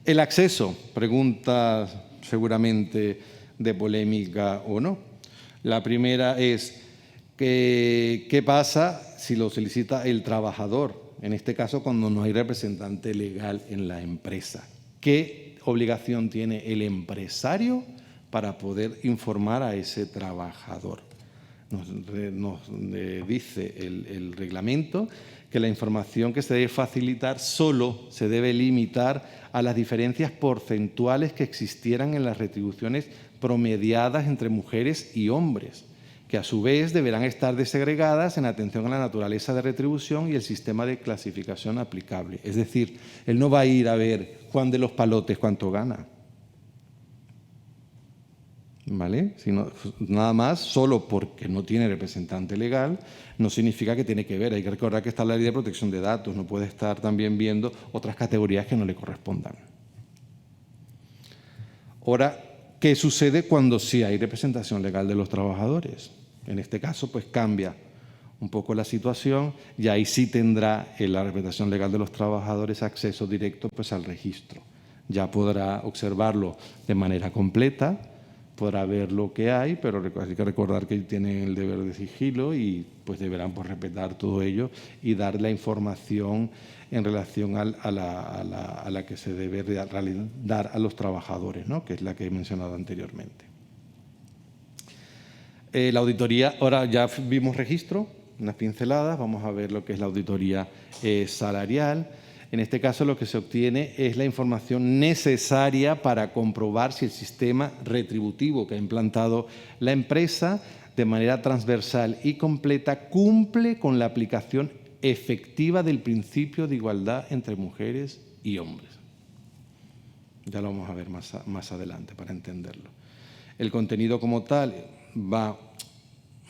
S2: El acceso, preguntas seguramente de polémica o no. La primera es, ¿qué pasa si lo solicita el trabajador? En este caso, cuando no hay representante legal en la empresa. ¿Qué obligación tiene el empresario para poder informar a ese trabajador? Nos dice el reglamento que la información que se debe facilitar solo se debe limitar a las diferencias porcentuales que existieran en las retribuciones promediadas entre mujeres y hombres, que a su vez deberán estar desagregadas en atención a la naturaleza de retribución y el sistema de clasificación aplicable. Es decir, él no va a ir a ver Juan de los Palotes cuánto gana, ¿vale? Sino, nada más, solo porque no tiene representante legal, no significa que tiene que ver. Hay que recordar que está la ley de protección de datos, no puede estar también viendo otras categorías que no le correspondan. Ahora, ¿qué sucede cuando sí hay representación legal de los trabajadores? En este caso, pues cambia un poco la situación y ahí sí tendrá la representación legal de los trabajadores acceso directo pues al registro. Ya podrá observarlo de manera completa, podrá ver lo que hay, pero hay que recordar que tienen el deber de sigilo y pues deberán pues, respetar todo ello y dar la información en relación a la que se debe dar a los trabajadores, ¿no? Que es la que he mencionado anteriormente. La auditoría, ahora ya vimos registro, unas pinceladas, vamos a ver lo que es la auditoría salarial. En este caso, lo que se obtiene es la información necesaria para comprobar si el sistema retributivo que ha implantado la empresa de manera transversal y completa cumple con la aplicación efectiva del principio de igualdad entre mujeres y hombres. Ya lo vamos a ver más adelante para entenderlo. El contenido como tal va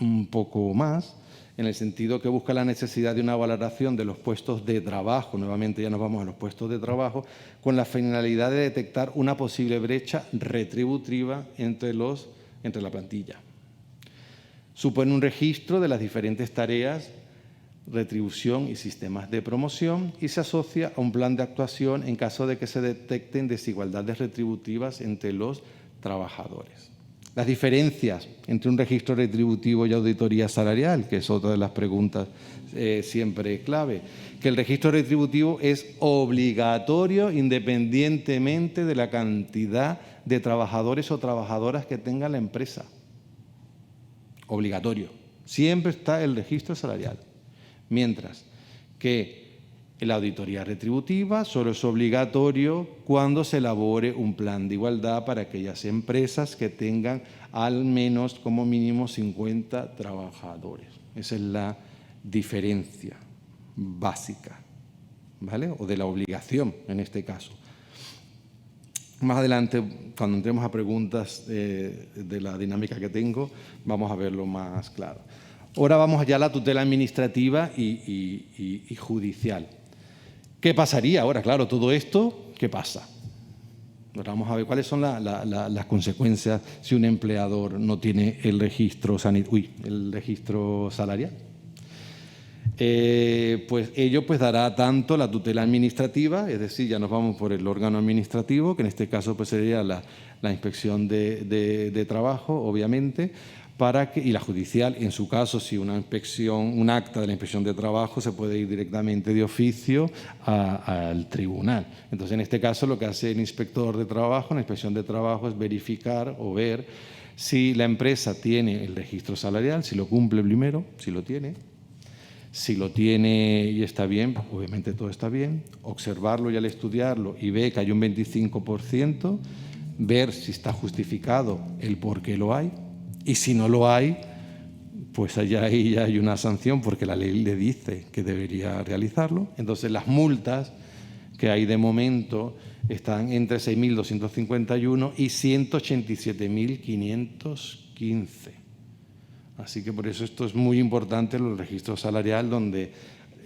S2: un poco más, en el sentido que busca la necesidad de una valoración de los puestos de trabajo, nuevamente ya nos vamos a los puestos de trabajo, con la finalidad de detectar una posible brecha retributiva entre la plantilla. Supone un registro de las diferentes tareas, retribución y sistemas de promoción y se asocia a un plan de actuación en caso de que se detecten desigualdades retributivas entre los trabajadores. Las diferencias entre un registro retributivo y auditoría salarial, que es otra de las preguntas siempre clave, que el registro retributivo es obligatorio independientemente de la cantidad de trabajadores o trabajadoras que tenga la empresa. Obligatorio. Siempre está el registro salarial. Mientras que la auditoría retributiva solo es obligatorio cuando se elabore un plan de igualdad para aquellas empresas que tengan al menos como mínimo 50 trabajadores. Esa es la diferencia básica, ¿vale? O de la obligación en este caso. Más adelante, cuando entremos a preguntas de la dinámica que tengo, vamos a verlo más claro. Ahora vamos ya a la tutela administrativa y judicial. ¿Qué pasaría ahora? Claro, todo esto, ¿qué pasa? Ahora vamos a ver cuáles son las consecuencias si un empleador no tiene el registro salarial. Pues ello pues dará tanto la tutela administrativa, es decir, ya nos vamos por el órgano administrativo, que en este caso pues sería la inspección de trabajo, obviamente, y la judicial, en su caso, si un acta de la inspección de trabajo se puede ir directamente de oficio al tribunal. Entonces, en este caso, lo que hace el inspector de trabajo, la inspección de trabajo, es verificar o ver si la empresa tiene el registro salarial, si lo cumple primero, si lo tiene. Si lo tiene y está bien, obviamente todo está bien, observarlo y al estudiarlo y ve que hay un 25%, ver si está justificado el por qué lo hay, y si no lo hay, pues allá ahí ya hay una sanción porque la ley le dice que debería realizarlo. Entonces las multas que hay de momento están entre 6.251 y 187.515. Así que por eso esto es muy importante, el registro salarial, donde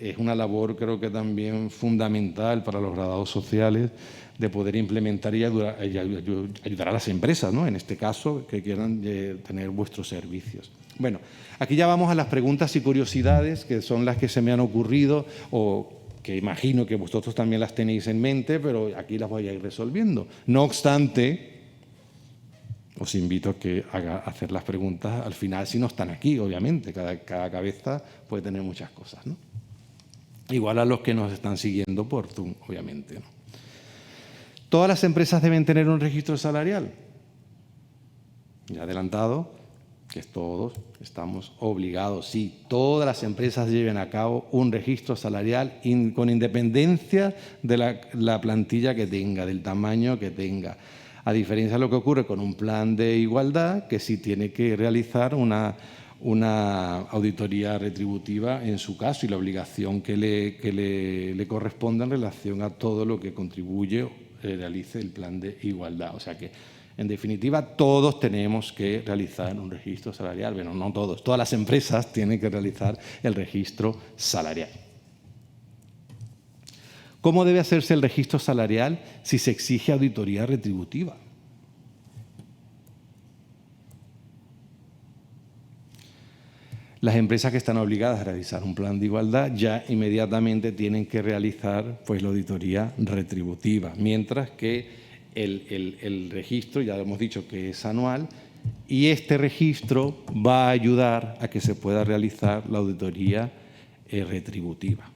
S2: es una labor creo que también fundamental para los graduados sociales de poder implementar y ayudar a las empresas, ¿no? En este caso, que quieran tener vuestros servicios. Bueno, aquí ya vamos a las preguntas y curiosidades, que son las que se me han ocurrido o que imagino que vosotros también las tenéis en mente, pero aquí las voy a ir resolviendo. No obstante, os invito a hacer las preguntas al final si no están aquí, obviamente. Cada cabeza puede tener muchas cosas, ¿no? Igual a los que nos están siguiendo por Zoom, obviamente, ¿no? ¿Todas las empresas deben tener un registro salarial? Ya he adelantado que todos estamos obligados, sí, todas las empresas lleven a cabo un registro salarial con independencia de la plantilla que tenga, del tamaño que tenga. A diferencia de lo que ocurre con un plan de igualdad, que sí tiene que realizar una auditoría retributiva en su caso y la obligación que le corresponda en relación a todo lo que contribuye o realice el plan de igualdad. O sea que, en definitiva, todos tenemos que realizar un registro salarial. Bueno, no todos, todas las empresas tienen que realizar el registro salarial. ¿Cómo debe hacerse el registro salarial si se exige auditoría retributiva? Las empresas que están obligadas a realizar un plan de igualdad ya inmediatamente tienen que realizar pues, la auditoría retributiva, mientras que el registro, ya hemos dicho que es anual, y este registro va a ayudar a que se pueda realizar la auditoría retributiva.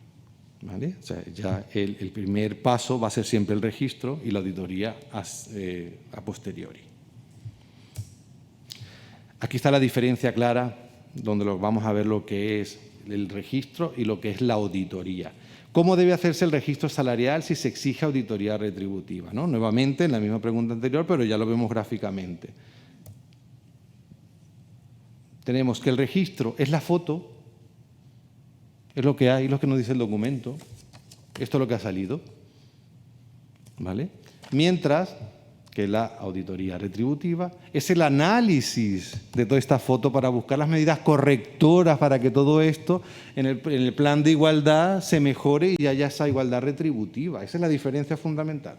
S2: ¿Vale? O sea, ya el primer paso va a ser siempre el registro y la auditoría a posteriori. Aquí está la diferencia clara, donde vamos a ver lo que es el registro y lo que es la auditoría. ¿Cómo debe hacerse el registro salarial si se exige auditoría retributiva? ¿No? Nuevamente, en la misma pregunta anterior, pero ya lo vemos gráficamente. Tenemos que el registro es la foto, es lo que hay, lo que nos dice el documento. Esto es lo que ha salido, ¿vale? Mientras que la auditoría retributiva es el análisis de toda esta foto para buscar las medidas correctoras para que todo esto en el plan de igualdad se mejore y haya esa igualdad retributiva. Esa es la diferencia fundamental.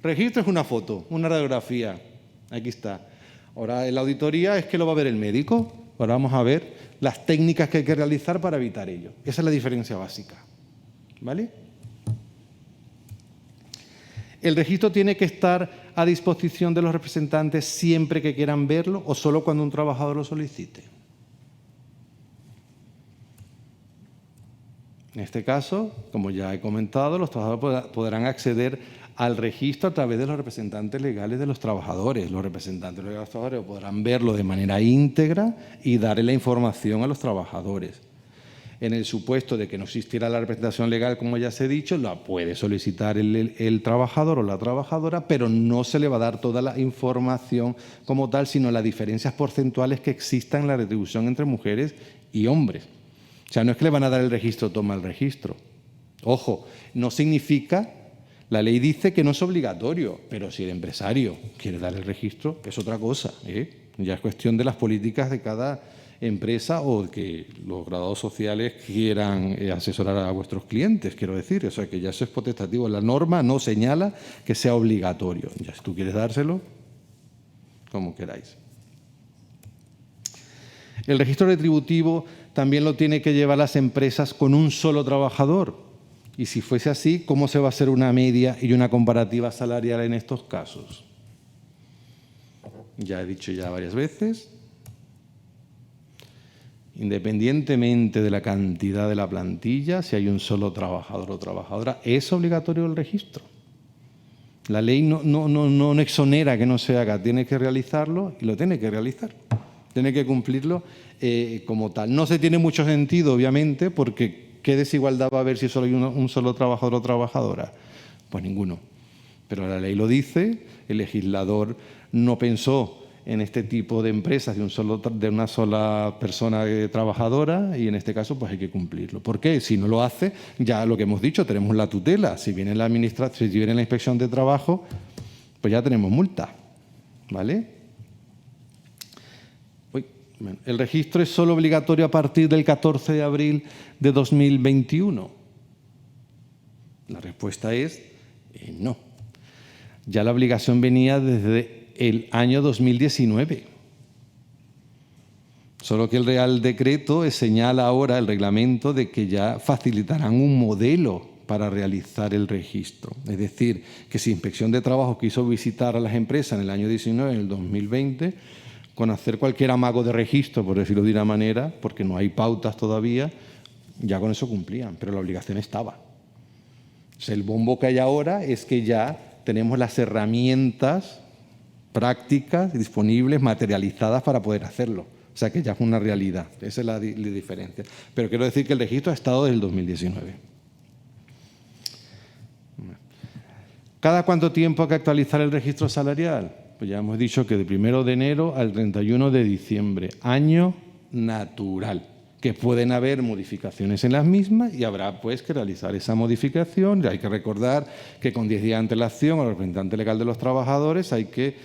S2: Registro es una foto, una radiografía. Aquí está. Ahora, la auditoría es que lo va a ver el médico. Ahora vamos a ver las técnicas que hay que realizar para evitar ello. Esa es la diferencia básica, ¿vale? ¿El registro tiene que estar a disposición de los representantes siempre que quieran verlo o solo cuando un trabajador lo solicite? En este caso, como ya he comentado, los trabajadores podrán acceder al registro a través de los representantes legales de los trabajadores. Los representantes legales de los trabajadores podrán verlo de manera íntegra y darle la información a los trabajadores. En el supuesto de que no existiera la representación legal, como ya se ha dicho, la puede solicitar el trabajador o la trabajadora, pero no se le va a dar toda la información como tal, sino las diferencias porcentuales que existan en la retribución entre mujeres y hombres. O sea, no es que le van a dar el registro, toma el registro. Ojo, no significa La ley dice que no es obligatorio, pero si el empresario quiere dar el registro, es otra cosa, ¿eh? Ya es cuestión de las políticas de cada empresa o que los graduados sociales quieran asesorar a vuestros clientes, quiero decir. O sea, que ya eso es potestativo. La norma no señala que sea obligatorio. Ya si tú quieres dárselo, como queráis. El registro retributivo también lo tienen que llevar las empresas con un solo trabajador. Y si fuese así, ¿cómo se va a hacer una media y una comparativa salarial en estos casos? Ya he dicho ya varias veces, independientemente de la cantidad de la plantilla, si hay un solo trabajador o trabajadora, es obligatorio el registro. La ley no exonera que no se haga, tiene que realizarlo y lo tiene que realizar. Tiene que cumplirlo como tal. No se tiene mucho sentido, obviamente, porque ¿qué desigualdad va a haber si solo hay un solo trabajador o trabajadora? Pues ninguno. Pero la ley lo dice, el legislador no pensó en este tipo de empresas de una sola persona trabajadora y en este caso pues hay que cumplirlo. ¿Por qué? Si no lo hace, ya lo que hemos dicho, tenemos la tutela. Si viene la administración, si viene la inspección de trabajo, pues ya tenemos multa, ¿vale? El registro es solo obligatorio a partir del 14 de abril de 2021. La respuesta es no. Ya la obligación venía desde el año 2019. Solo que el Real Decreto señala ahora, el reglamento, de que ya facilitarán un modelo para realizar el registro. Es decir, que si Inspección de Trabajo quiso visitar a las empresas en el año 19, en el 2020, con hacer cualquier amago de registro, por decirlo de una manera, porque no hay pautas todavía, ya con eso cumplían, pero la obligación estaba. O sea, el bombo que hay ahora es que ya tenemos las herramientas prácticas disponibles, materializadas para poder hacerlo. O sea, que ya es una realidad. Esa es la diferencia. Pero quiero decir que el registro ha estado desde el 2019. ¿Cada cuánto tiempo hay que actualizar el registro salarial? Pues ya hemos dicho que de 1 de enero al 31 de diciembre, año natural, que pueden haber modificaciones en las mismas y habrá pues que realizar esa modificación. Y hay que recordar que con 10 días de antelación al representante legal de los trabajadores hay que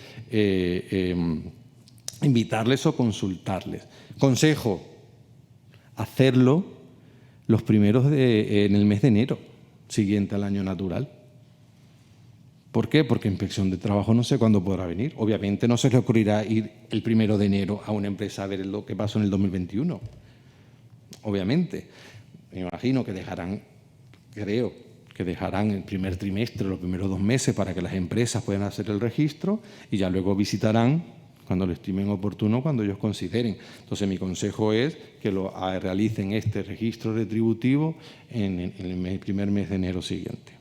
S2: invitarles o consultarles. Consejo, hacerlo los primeros en el mes de enero, siguiente al año natural. ¿Por qué? Porque Inspección de Trabajo no sé cuándo podrá venir. Obviamente no se le ocurrirá ir el 1 de enero a una empresa a ver lo que pasó en el 2021. Obviamente. Me imagino que creo que dejarán el primer trimestre, los primeros 2 meses para que las empresas puedan hacer el registro y ya luego visitarán cuando lo estimen oportuno, cuando ellos consideren. Entonces mi consejo es que realicen este registro retributivo en el primer mes de enero siguiente.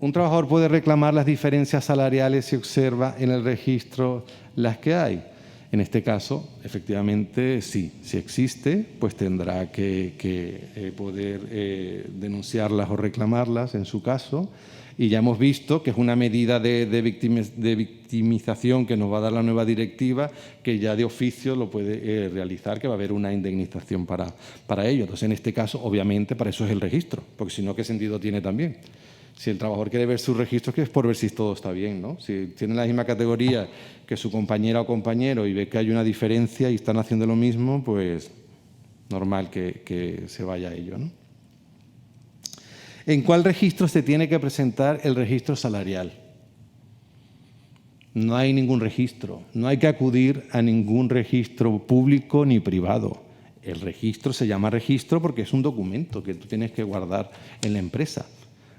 S2: Un trabajador puede reclamar las diferencias salariales si observa en el registro las que hay. En este caso, efectivamente, sí. Si existe, pues tendrá que poder denunciarlas o reclamarlas en su caso. Y ya hemos visto que es una medida de victimización que nos va a dar la nueva directiva, que ya de oficio lo puede realizar, que va a haber una indemnización para ello. Entonces, en este caso, obviamente, para eso es el registro, porque si no, ¿qué sentido tiene también? Si el trabajador quiere ver sus registros, que es por ver si todo está bien, ¿no? Si tiene la misma categoría que su compañera o compañero y ve que hay una diferencia y están haciendo lo mismo, pues normal que se vaya a ello, ¿no? ¿En cuál registro se tiene que presentar el registro salarial? No hay ningún registro, no hay que acudir a ningún registro público ni privado. El registro se llama registro porque es un documento que tú tienes que guardar en la empresa.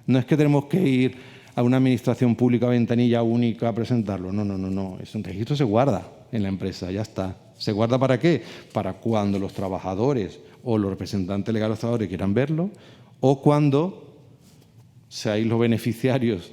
S2: No es que tenemos que ir a una administración pública, ventanilla única, a presentarlo. No. Es un registro, se guarda en la empresa, ya está. ¿Se guarda para qué? Para cuando los trabajadores o los representantes legales de los trabajadores quieran verlo o cuando seáis los beneficiarios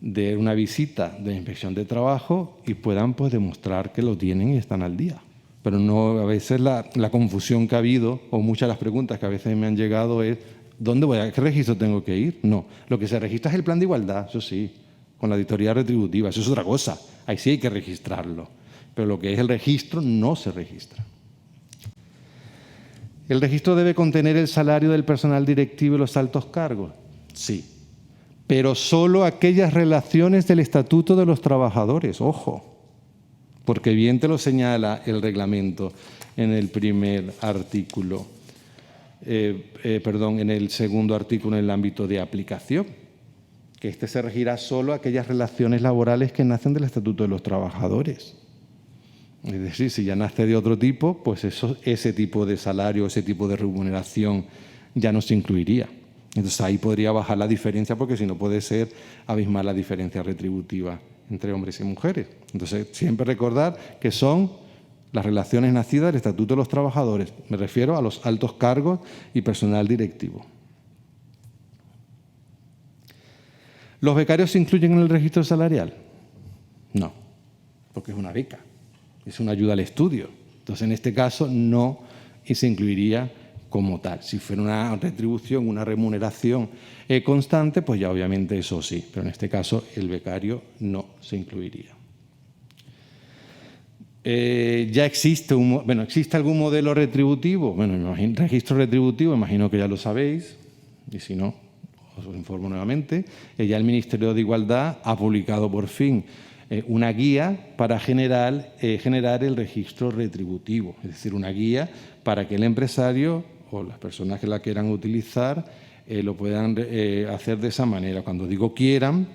S2: de una visita de inspección de trabajo y puedan pues demostrar que lo tienen y están al día. Pero no, a veces la confusión que ha habido o muchas de las preguntas que a veces me han llegado es ¿dónde voy? ¿A qué registro tengo que ir? No. Lo que se registra es el plan de igualdad, eso sí, con la auditoría retributiva. Eso es otra cosa. Ahí sí hay que registrarlo. Pero lo que es el registro no se registra. ¿El registro debe contener el salario del personal directivo y los altos cargos? Sí, pero solo aquellas relaciones del Estatuto de los Trabajadores, ojo, porque bien te lo señala el reglamento en el primer artículo, en el segundo artículo en el ámbito de aplicación, que este se regirá solo a aquellas relaciones laborales que nacen del Estatuto de los Trabajadores. Es decir, si ya nace de otro tipo, pues ese tipo de salario, ese tipo de remuneración ya no se incluiría. Entonces ahí podría bajar la diferencia, porque si no puede ser abismal la diferencia retributiva entre hombres y mujeres. Entonces siempre recordar que son las relaciones nacidas del Estatuto de los Trabajadores. Me refiero a los altos cargos y personal directivo. ¿Los becarios se incluyen en el registro salarial? No, porque es una beca. Es una ayuda al estudio. Entonces, en este caso, no se incluiría como tal. Si fuera una retribución, una remuneración constante, pues ya obviamente eso sí. Pero en este caso, el becario no se incluiría. ¿Ya existe existe algún modelo retributivo? Bueno, registro retributivo, imagino que ya lo sabéis. Y si no, os lo informo nuevamente. Ya el Ministerio de Igualdad ha publicado por fin una guía para generar el registro retributivo, es decir, una guía para que el empresario o las personas que la quieran utilizar lo puedan hacer de esa manera. Cuando digo quieran,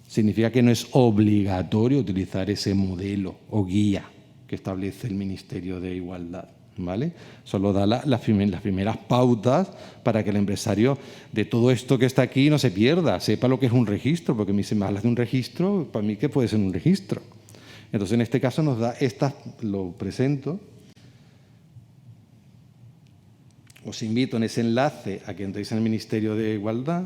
S2: significa que no es obligatorio utilizar ese modelo o guía que establece el Ministerio de Igualdad, ¿vale? Solo da las primeras pautas para que el empresario de todo esto que está aquí no se pierda, sepa lo que es un registro, porque a mí se me habla de un registro, para mí, ¿qué puede ser un registro? Entonces, en este caso nos da lo presento. Os invito en ese enlace a que entréis en el Ministerio de Igualdad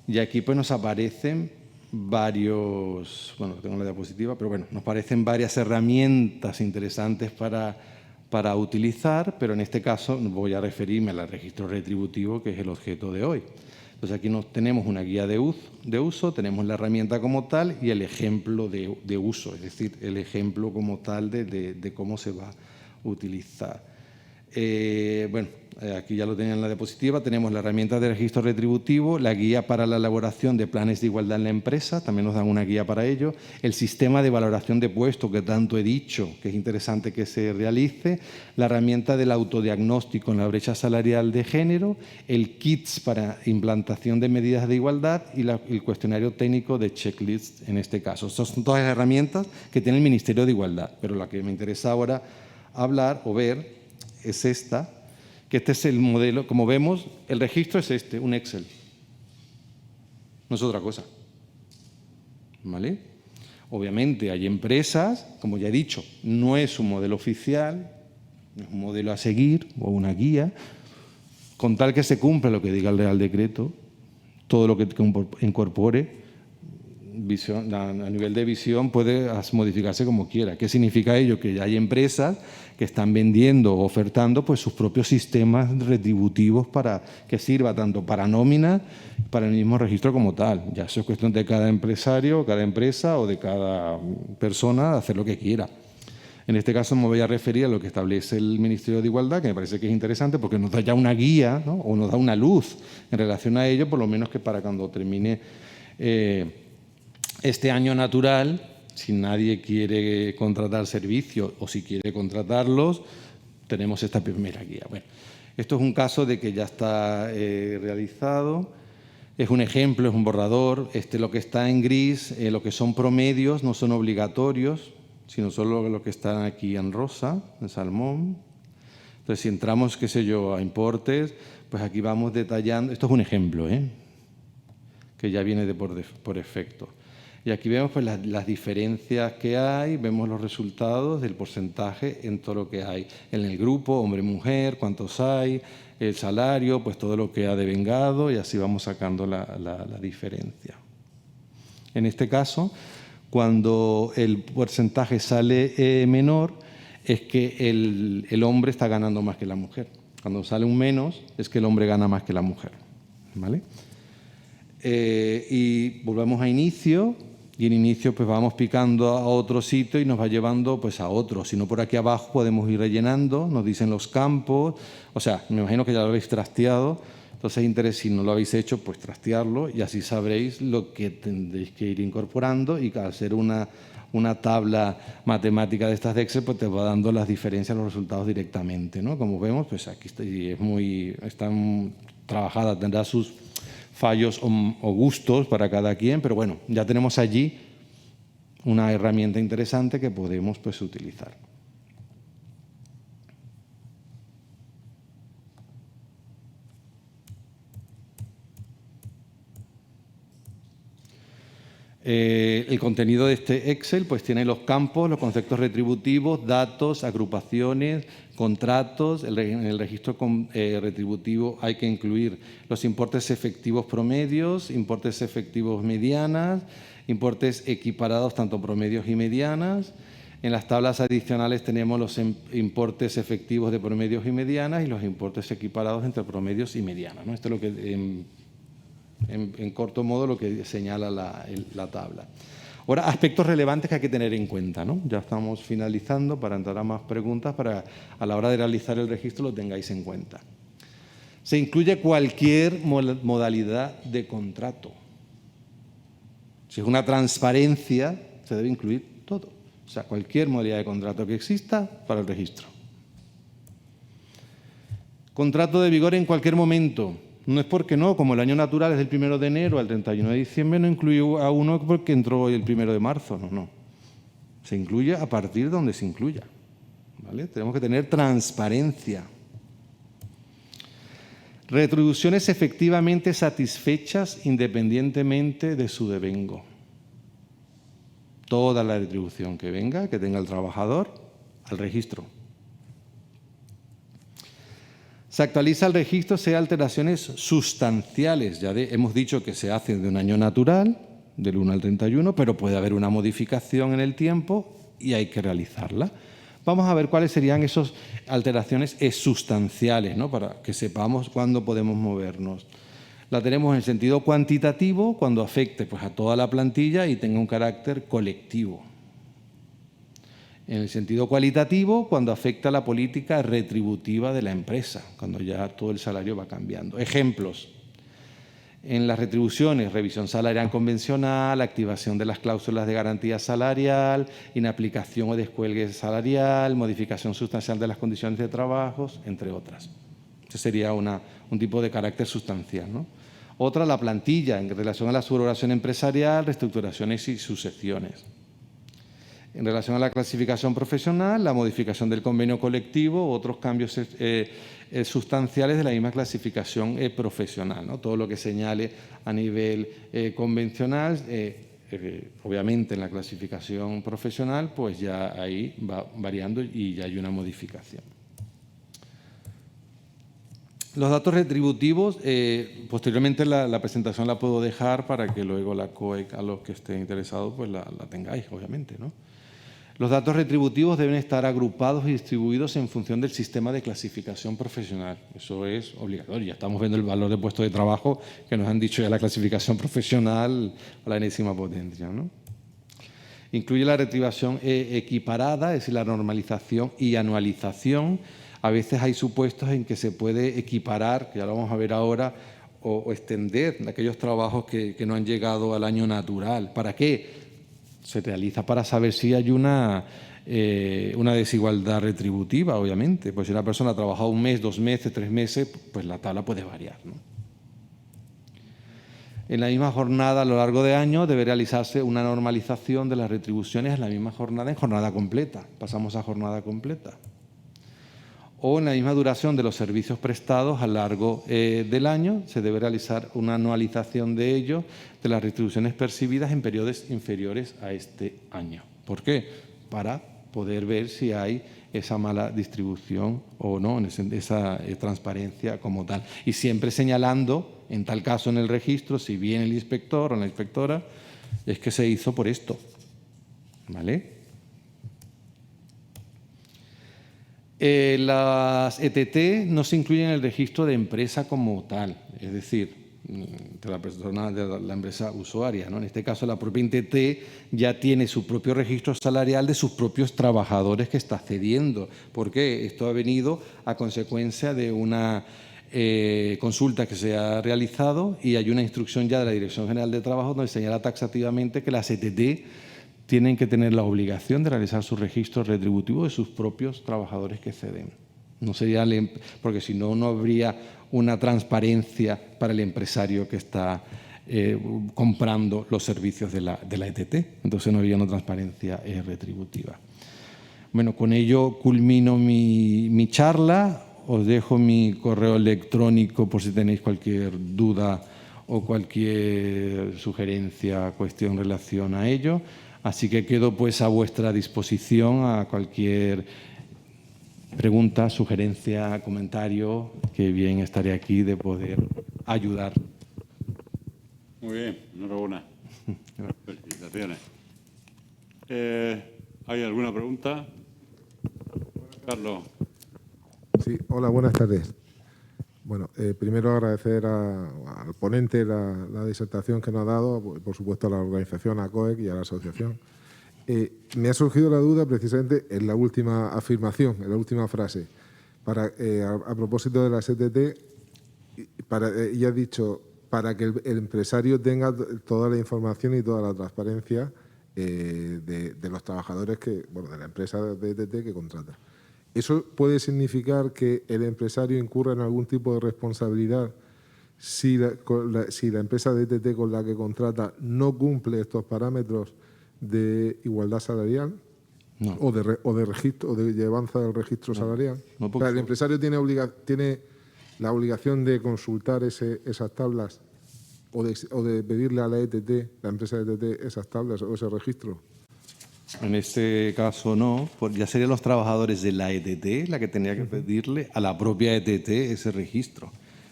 S2: y aquí pues nos aparecen varios, bueno, tengo la diapositiva, pero bueno, nos aparecen varias herramientas interesantes para utilizar, pero en este caso voy a referirme al registro retributivo, que es el objeto de hoy. Entonces aquí tenemos una guía de uso, tenemos la herramienta como tal y el ejemplo de uso, es decir, el ejemplo como tal de cómo se va a utilizar. Aquí ya lo tenía en la diapositiva, tenemos la herramienta de registro retributivo, la guía para la elaboración de planes de igualdad en la empresa, también nos dan una guía para ello, el sistema de valoración de puesto que tanto he dicho, que es interesante que se realice, la herramienta del autodiagnóstico en la brecha salarial de género, el KITS para implantación de medidas de igualdad y el cuestionario técnico de checklist en este caso. Estas son todas las herramientas que tiene el Ministerio de Igualdad, pero la que me interesa ahora hablar o ver es esta, que este es el modelo. Como vemos, el registro es este, un Excel. No es otra cosa. ¿Vale? Obviamente hay empresas, como ya he dicho, no es un modelo oficial, es un modelo a seguir o una guía, con tal que se cumpla lo que diga el Real Decreto, todo lo que incorpore visión, a nivel de visión puede modificarse como quiera. ¿Qué significa ello? Que ya hay empresas que están vendiendo o ofertando pues, sus propios sistemas retributivos para que sirva tanto para nómina, para el mismo registro como tal. Ya eso es cuestión de cada empresario, cada empresa o de cada persona hacer lo que quiera. En este caso me voy a referir a lo que establece el Ministerio de Igualdad, que me parece que es interesante porque nos da ya una guía, ¿no? O nos da una luz en relación a ello, por lo menos que para cuando termine este año natural, si nadie quiere contratar servicios o si quiere contratarlos, tenemos esta primera guía. Bueno, esto es un caso de que ya está realizado, es un ejemplo, es un borrador. Lo que está en gris, lo que son promedios, no son obligatorios, sino solo lo que está aquí en rosa, en salmón. Entonces, si entramos, qué sé yo, a importes, pues aquí vamos detallando. Esto es un ejemplo, que ya viene por efecto. Y aquí vemos pues, las diferencias que hay, vemos los resultados del porcentaje en todo lo que hay en el grupo, hombre-mujer, cuántos hay, el salario, pues todo lo que ha devengado y así vamos sacando la diferencia. En este caso, cuando el porcentaje sale menor, es que el hombre está ganando más que la mujer. Cuando sale un menos, es que el hombre gana más que la mujer. ¿Vale? Y volvemos a inicio. y en inicio pues vamos picando a otro sitio y nos va llevando pues a otro. Si no, por aquí abajo podemos ir rellenando, nos dicen los campos, o sea, me imagino que ya lo habéis trasteado, entonces si no lo habéis hecho, pues trastearlo y así sabréis lo que tendréis que ir incorporando, y al ser una tabla matemática de estas de Excel, pues te va dando las diferencias, los resultados directamente, ¿no? Como vemos, pues aquí están trabajadas, tendrá sus fallos o gustos para cada quien, pero bueno, ya tenemos allí una herramienta interesante que podemos pues utilizar. El contenido de este Excel pues tiene los campos, los conceptos retributivos, datos, agrupaciones, contratos. En el registro retributivo hay que incluir los importes efectivos promedios, importes efectivos medianas, importes equiparados tanto promedios y medianas. En las tablas adicionales tenemos los importes efectivos de promedios y medianas y los importes equiparados entre promedios y medianas, ¿no? Esto es lo que en corto modo lo que señala la tabla. Ahora, aspectos relevantes que hay que tener en cuenta, ¿no? Ya estamos finalizando para entrar a más preguntas, para a la hora de realizar el registro lo tengáis en cuenta. Se incluye cualquier modalidad de contrato. Si es una transparencia, se debe incluir todo. O sea, cualquier modalidad de contrato que exista para el registro. Contrato de vigor en cualquier momento. No es porque no, como el año natural es del 1 de enero al 31 de diciembre, no incluyo a uno porque entró el 1 de marzo, no. Se incluye a partir de donde se incluya, ¿vale? Tenemos que tener transparencia. Retribuciones efectivamente satisfechas independientemente de su devengo. Toda la retribución que venga, que tenga el trabajador, al registro. Se actualiza el registro si hay alteraciones sustanciales. Ya hemos dicho que se hace de un año natural, del 1 al 31, pero puede haber una modificación en el tiempo y hay que realizarla. Vamos a ver cuáles serían esas alteraciones sustanciales, ¿no? Para que sepamos cuándo podemos movernos. La tenemos en sentido cuantitativo, cuando afecte pues, a toda la plantilla y tenga un carácter colectivo. En el sentido cualitativo, cuando afecta a la política retributiva de la empresa, cuando ya todo el salario va cambiando. Ejemplos. En las retribuciones, revisión salarial convencional, activación de las cláusulas de garantía salarial, inaplicación o descuelgue salarial, modificación sustancial de las condiciones de trabajo, entre otras. Ese sería un tipo de carácter sustancial, ¿no? Otra, la plantilla, en relación a la subrogación empresarial, reestructuraciones y sucesiones. En relación a la clasificación profesional, la modificación del convenio colectivo, otros cambios sustanciales de la misma clasificación profesional, ¿no? Todo lo que señale a nivel convencional, obviamente en la clasificación profesional, pues ya ahí va variando y ya hay una modificación. Los datos retributivos, posteriormente la presentación la puedo dejar para que luego la COEC, a los que estén interesados, pues la tengáis, obviamente, ¿no? Los datos retributivos deben estar agrupados y distribuidos en función del sistema de clasificación profesional. Eso es obligatorio. Ya estamos viendo el valor de puesto de trabajo que nos han dicho ya la clasificación profesional a la enésima potencia, ¿no? Incluye la retribución equiparada, es decir, la normalización y anualización. A veces hay supuestos en que se puede equiparar, que ya lo vamos a ver ahora, o extender aquellos trabajos que no han llegado al año natural. ¿Para qué? Se realiza para saber si hay una desigualdad retributiva, obviamente. Pues si una persona ha trabajado 1 mes, 2 meses, 3 meses, pues la tabla puede variar, ¿no? En la misma jornada, a lo largo de año, debe realizarse una normalización de las retribuciones en la misma jornada, en jornada completa. Pasamos a jornada completa. O en la misma duración de los servicios prestados a lo largo del año, se debe realizar una anualización de ello, de las retribuciones percibidas en periodos inferiores a este año. ¿Por qué? Para poder ver si hay esa mala distribución o no, esa transparencia como tal. Y siempre señalando, en tal caso en el registro, si viene el inspector o la inspectora, es que se hizo por esto, ¿vale? Las ETT no se incluyen en el registro de empresa como tal, es decir, de la persona, de la empresa usuaria, ¿no? En este caso, la propia INTT ya tiene su propio registro salarial de sus propios trabajadores que está cediendo. ¿Por qué? Esto ha venido a consecuencia de una consulta que se ha realizado y hay una instrucción ya de la Dirección General de Trabajo donde señala taxativamente que las ETT tienen que tener la obligación de realizar su registro retributivo de sus propios trabajadores que ceden. No sería porque si no, no habría una transparencia para el empresario que está comprando los servicios de la ETT. Entonces no habría una transparencia retributiva. Bueno, con ello culmino mi charla. Os dejo mi correo electrónico por si tenéis cualquier duda o cualquier sugerencia, cuestión en relación a ello. Así que quedo pues a vuestra disposición a cualquier pregunta, sugerencia, comentario, que bien estaré aquí de poder ayudar.
S1: Muy bien, enhorabuena. Felicitaciones. ¿Hay alguna pregunta? Carlos.
S3: Sí, hola, buenas tardes. Bueno, primero agradecer al ponente la disertación que nos ha dado, por supuesto a la organización, a COEC y a la asociación. Me ha surgido la duda precisamente en la última afirmación, en la última frase. A propósito de las ETT, ya has dicho, para que el empresario tenga toda la información y toda la transparencia de los trabajadores de la empresa de ETT que contrata. ¿Eso puede significar que el empresario incurra en algún tipo de responsabilidad si la empresa de ETT con la que contrata no cumple estos parámetros de igualdad salarial?
S2: No.
S3: O de registro, o de llevanza del registro salarial?
S2: No,
S3: O sea, ¿el empresario tiene la obligación de consultar esas tablas o de pedirle a la ETT, la empresa de ETT, esas tablas o ese registro?
S2: En este caso no, ya serían los trabajadores de la ETT la que tendría que pedirle a la propia ETT ese registro.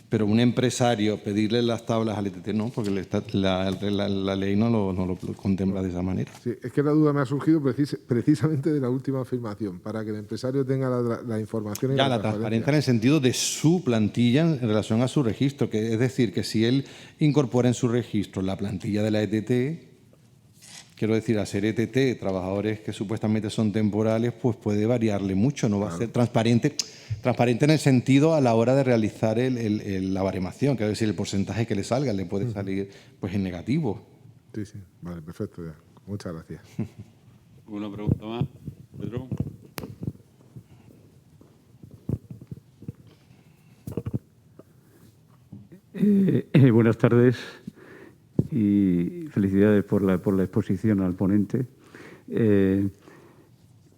S2: Pero un empresario pedirle las tablas al ETT no, porque la ley no lo contempla de esa manera.
S3: Sí, es que la duda me ha surgido precisamente de la última afirmación, para que el empresario tenga la información y
S2: Ya, la transparencia en el sentido de su plantilla en relación a su registro, que es decir, que si él incorpora en su registro la plantilla de la ETT, quiero decir, a ser ETT, trabajadores que supuestamente son temporales, pues puede variarle mucho, no va a ser transparente en el sentido a la hora de realizar la baremación, que es decir, el porcentaje que le salga, le puede salir pues en negativo.
S3: Sí, vale, perfecto, ya. Muchas gracias.
S1: ¿Alguna pregunta más, Pedro?
S4: Buenas tardes y felicidades por la exposición al ponente.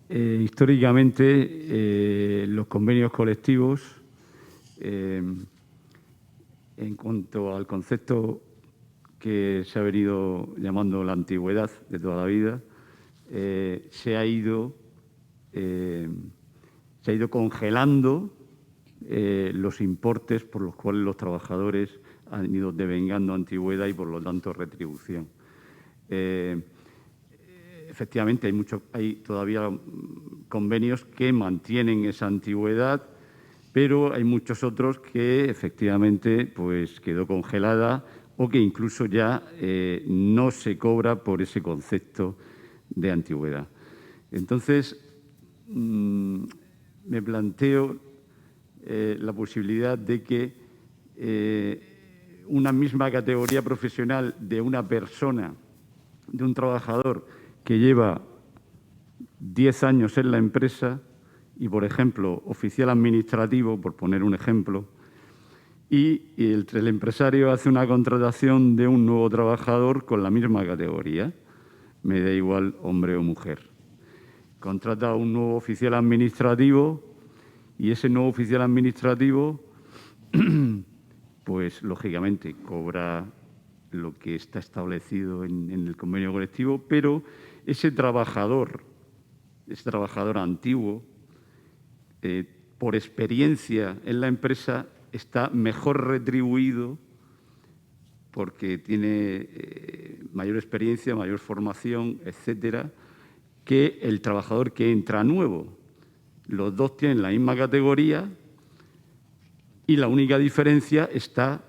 S4: Históricamente, los convenios colectivos, en cuanto al concepto que se ha venido llamando la antigüedad de toda la vida, se ha ido congelando los importes por los cuales los trabajadores han ido devengando antigüedad y, por lo tanto, retribución. Efectivamente, hay todavía convenios que mantienen esa antigüedad, pero hay muchos otros que, efectivamente, pues quedó congelada o que incluso ya no se cobra por ese concepto de antigüedad. Entonces, me planteo la posibilidad de que una misma categoría profesional de una persona, de un trabajador que lleva 10 años en la empresa y, por ejemplo, oficial administrativo, por poner un ejemplo, y el empresario hace una contratación de un nuevo trabajador con la misma categoría, me da igual hombre o mujer. Contrata a un nuevo oficial administrativo y ese nuevo oficial administrativo, pues, lógicamente, cobra lo que está establecido en el convenio colectivo, pero ese trabajador antiguo, por experiencia en la empresa, está mejor retribuido porque tiene mayor experiencia, mayor formación, etcétera, que el trabajador que entra nuevo. Los dos tienen la misma categoría y la única diferencia está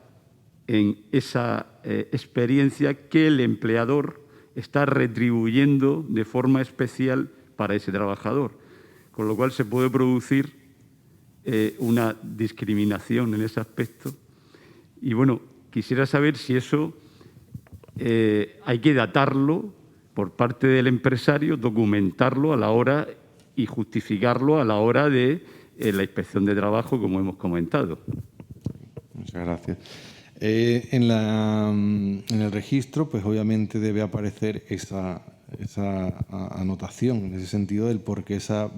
S4: en esa experiencia que el empleador está retribuyendo de forma especial para ese trabajador. Con lo cual se puede producir una discriminación en ese aspecto. Y bueno, quisiera saber si eso hay que datarlo por parte del empresario, documentarlo a la hora y justificarlo a la hora de la inspección de trabajo, como hemos comentado.
S2: Muchas gracias. En el registro, pues obviamente debe aparecer esa anotación, en ese sentido del por qué esa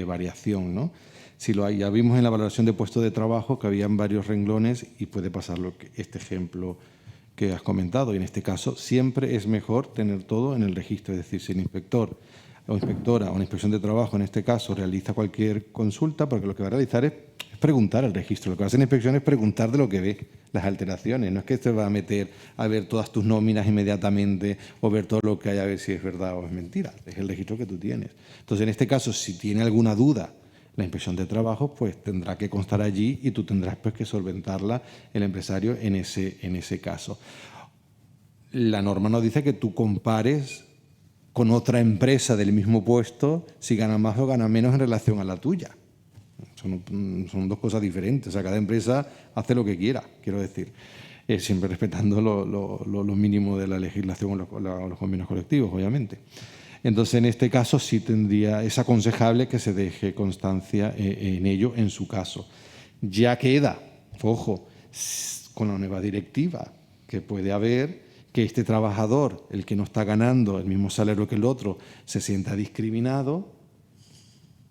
S2: variación, ¿no? Si lo hay, ya vimos en la valoración de puestos de trabajo que habían varios renglones y puede pasar este ejemplo que has comentado. Y en este caso siempre es mejor tener todo en el registro, es decir, si el inspector o inspectora o una inspección de trabajo en este caso realiza cualquier consulta, porque lo que va a realizar es preguntar al registro. Lo que va a hacer la inspección es preguntar de lo que ve, las alteraciones. No es que se va a meter a ver todas tus nóminas inmediatamente o ver todo lo que hay a ver si es verdad o es mentira. Es el registro que tú tienes. Entonces, en este caso, si tiene alguna duda la inspección de trabajo, pues tendrá que constar allí y tú tendrás pues que solventarla el empresario en ese caso. La norma nos dice que tú compares con otra empresa del mismo puesto si gana más o gana menos en relación a la tuya. Son dos cosas diferentes. O sea, cada empresa hace lo que quiera, quiero decir, siempre respetando lo mínimo de la legislación o los convenios colectivos, obviamente. Entonces, en este caso sí es aconsejable que se deje constancia en ello en su caso. Ya queda, ojo, con la nueva directiva que puede haber, que este trabajador, el que no está ganando el mismo salario que el otro, se sienta discriminado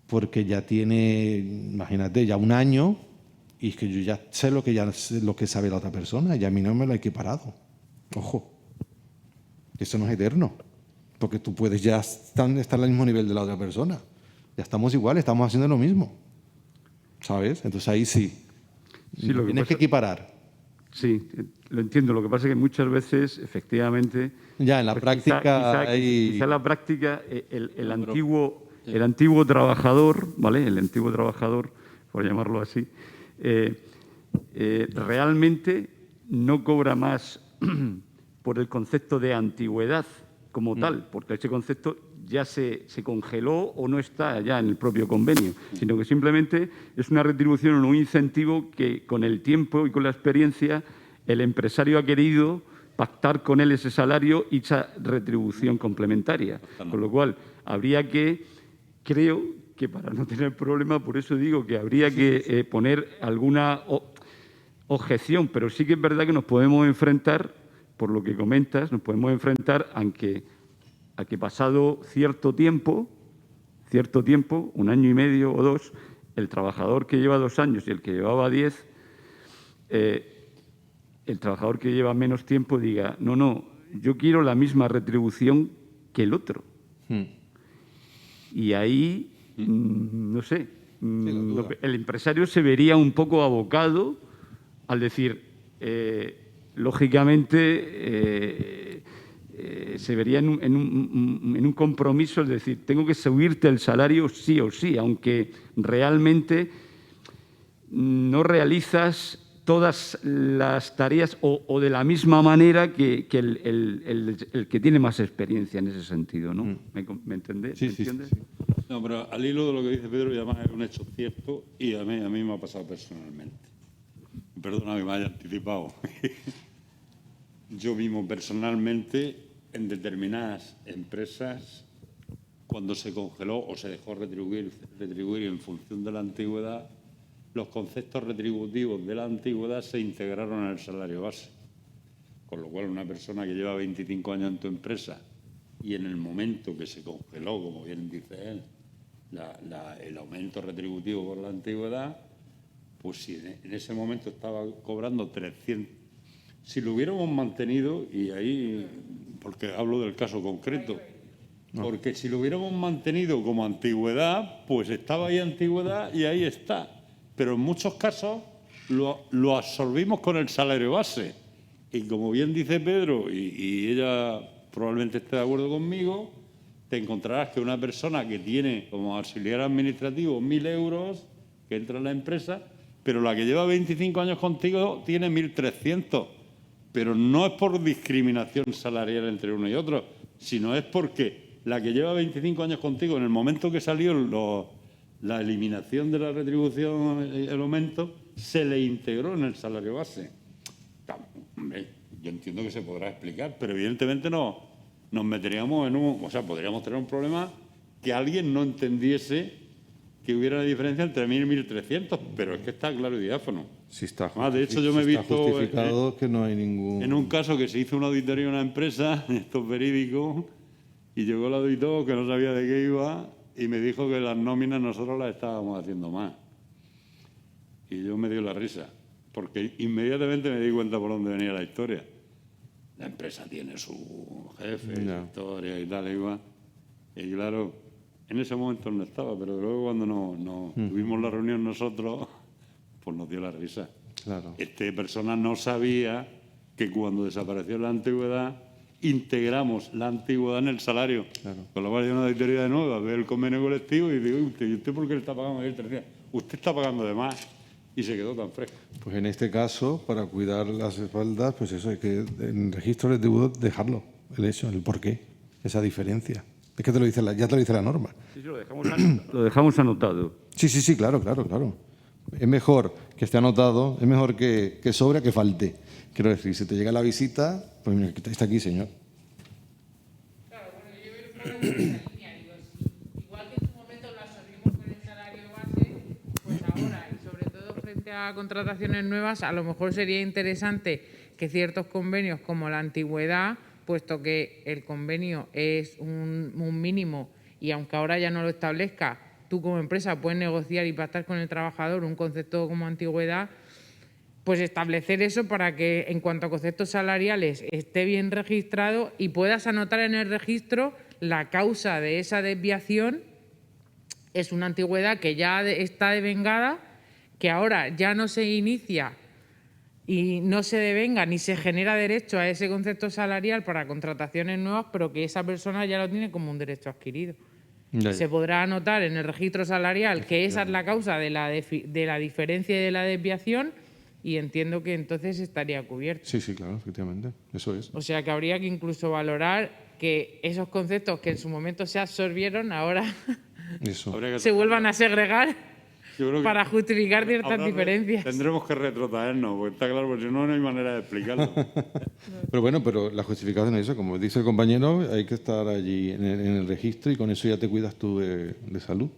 S2: porque ya tiene, imagínate, ya un año y es que yo ya sé lo que sabe la otra persona y a mí no me lo ha equiparado. Ojo, eso no es eterno, porque tú puedes ya estar al mismo nivel de la otra persona. Ya estamos igual, estamos haciendo lo mismo, ¿sabes? Entonces ahí sí, tienes que equiparar.
S4: Sí, lo entiendo. Lo que pasa es que muchas veces, efectivamente...
S2: Ya, en la práctica...
S4: Quizá en la práctica el antiguo trabajador, ¿vale? El antiguo trabajador, por llamarlo así, realmente no cobra más por el concepto de antigüedad como tal, porque ese concepto ya se congeló o no está ya en el propio convenio, sino que simplemente es una retribución o un incentivo que con el tiempo y con la experiencia el empresario ha querido pactar con él ese salario y esa retribución complementaria. Con lo cual, habría que, creo que para no tener problema, por eso digo que habría que poner alguna objeción, pero sí que es verdad que nos podemos enfrentar, por lo que comentas, nos podemos enfrentar a que pasado cierto tiempo, un año y medio o dos, el trabajador que lleva 2 años y el que llevaba 10, el trabajador que lleva menos tiempo diga, no, yo quiero la misma retribución que el otro. Y ahí, no sé, el empresario se vería un poco abocado al decir, lógicamente, se vería en un compromiso, es decir, tengo que subirte el salario sí o sí, aunque realmente no realizas todas las tareas o de la misma manera que el que tiene más experiencia en ese sentido, ¿no? ¿Me entiendes?
S2: Sí.
S1: No, pero al hilo de lo que dice Pedro, y además es un hecho cierto y a mí me ha pasado personalmente. Perdona que me haya anticipado. Yo mismo personalmente, en determinadas empresas, cuando se congeló o se dejó retribuir en función de la antigüedad, los conceptos retributivos de la antigüedad se integraron en el salario base. Con lo cual, una persona que lleva 25 años en tu empresa y en el momento que se congeló, como bien dice él, el aumento retributivo por la antigüedad, pues si en ese momento estaba cobrando 300, si lo hubiéramos mantenido, y ahí, porque hablo del caso concreto, porque si lo hubiéramos mantenido como antigüedad, pues estaba ahí antigüedad y ahí está. Pero en muchos casos lo absorbimos con el salario base. Y como bien dice Pedro, y ella probablemente esté de acuerdo conmigo, te encontrarás que una persona que tiene como auxiliar administrativo 1.000 euros, que entra en la empresa, pero la que lleva 25 años contigo tiene 1.300. Pero no es por discriminación salarial entre uno y otro, sino es porque la que lleva 25 años contigo, en el momento que salió la eliminación de la retribución, el aumento, se le integró en el salario base. Hombre, yo entiendo que se podrá explicar, pero evidentemente no nos meteríamos en un... O sea, podríamos tener un problema que alguien no entendiese que hubiera una diferencia entre 1.000 y 1.300, pero es que está claro y diáfano.
S2: Si está,
S1: De hecho, yo me he visto
S2: justificado que no hay ningún...
S1: En un caso que se hizo una auditoría en una empresa, esto es verídico, y llegó el auditor que no sabía de qué iba y me dijo que las nóminas nosotros las estábamos haciendo más. Y yo me dio la risa, porque inmediatamente me di cuenta por dónde venía la historia. La empresa tiene su jefe, su historia y tal, igual. Y claro, en ese momento no estaba, pero luego cuando tuvimos la reunión nosotros, pues nos dio la risa.
S2: Claro.
S1: Esta persona no sabía que cuando desapareció la antigüedad, integramos la antigüedad en el salario.
S2: Claro. Con
S1: lo cual hay una auditoría de nuevo, ve el convenio colectivo y digo, ¿y usted por qué le está pagando 1.300? Usted está pagando de más. Y se quedó tan fresco.
S2: Pues en este caso, para cuidar las espaldas, pues eso, es que en el registro les debo dejarlo, el hecho, el porqué, esa diferencia. Es que te lo dice ya te lo dice la norma.
S4: Sí, lo dejamos anotado.
S2: Sí, claro. Es mejor que esté anotado, es mejor que sobre a que falte. Quiero decir, si te llega la visita, pues mira, está aquí, señor.
S5: Claro, bueno, yo veo el problema de esa línea. Digo, si, igual que en su momento lo absorbimos con el salario base, pues ahora, y sobre todo frente a contrataciones nuevas, a lo mejor sería interesante que ciertos convenios como la antigüedad, puesto que el convenio es un mínimo y aunque ahora ya no lo establezca, tú como empresa puedes negociar y pactar con el trabajador un concepto como antigüedad, pues establecer eso para que en cuanto a conceptos salariales esté bien registrado y puedas anotar en el registro la causa de esa desviación. Es una antigüedad que ya está devengada, que ahora ya no se inicia y no se devenga ni se genera derecho a ese concepto salarial para contrataciones nuevas, pero que esa persona ya lo tiene como un derecho adquirido. Se podrá anotar en el registro salarial que esa es la causa de la diferencia y de la desviación y entiendo que entonces estaría cubierto.
S2: Sí, claro, efectivamente, eso es.
S5: O sea que habría que incluso valorar que esos conceptos que en su momento se absorbieron ahora se vuelvan a segregar para justificar ciertas diferencias.
S1: Tendremos que retrotraernos, porque está claro, porque si no, no hay manera de explicarlo.
S2: Pero la justificación es eso, como dice el compañero, hay que estar allí en el registro y con eso ya te cuidas tú de salud,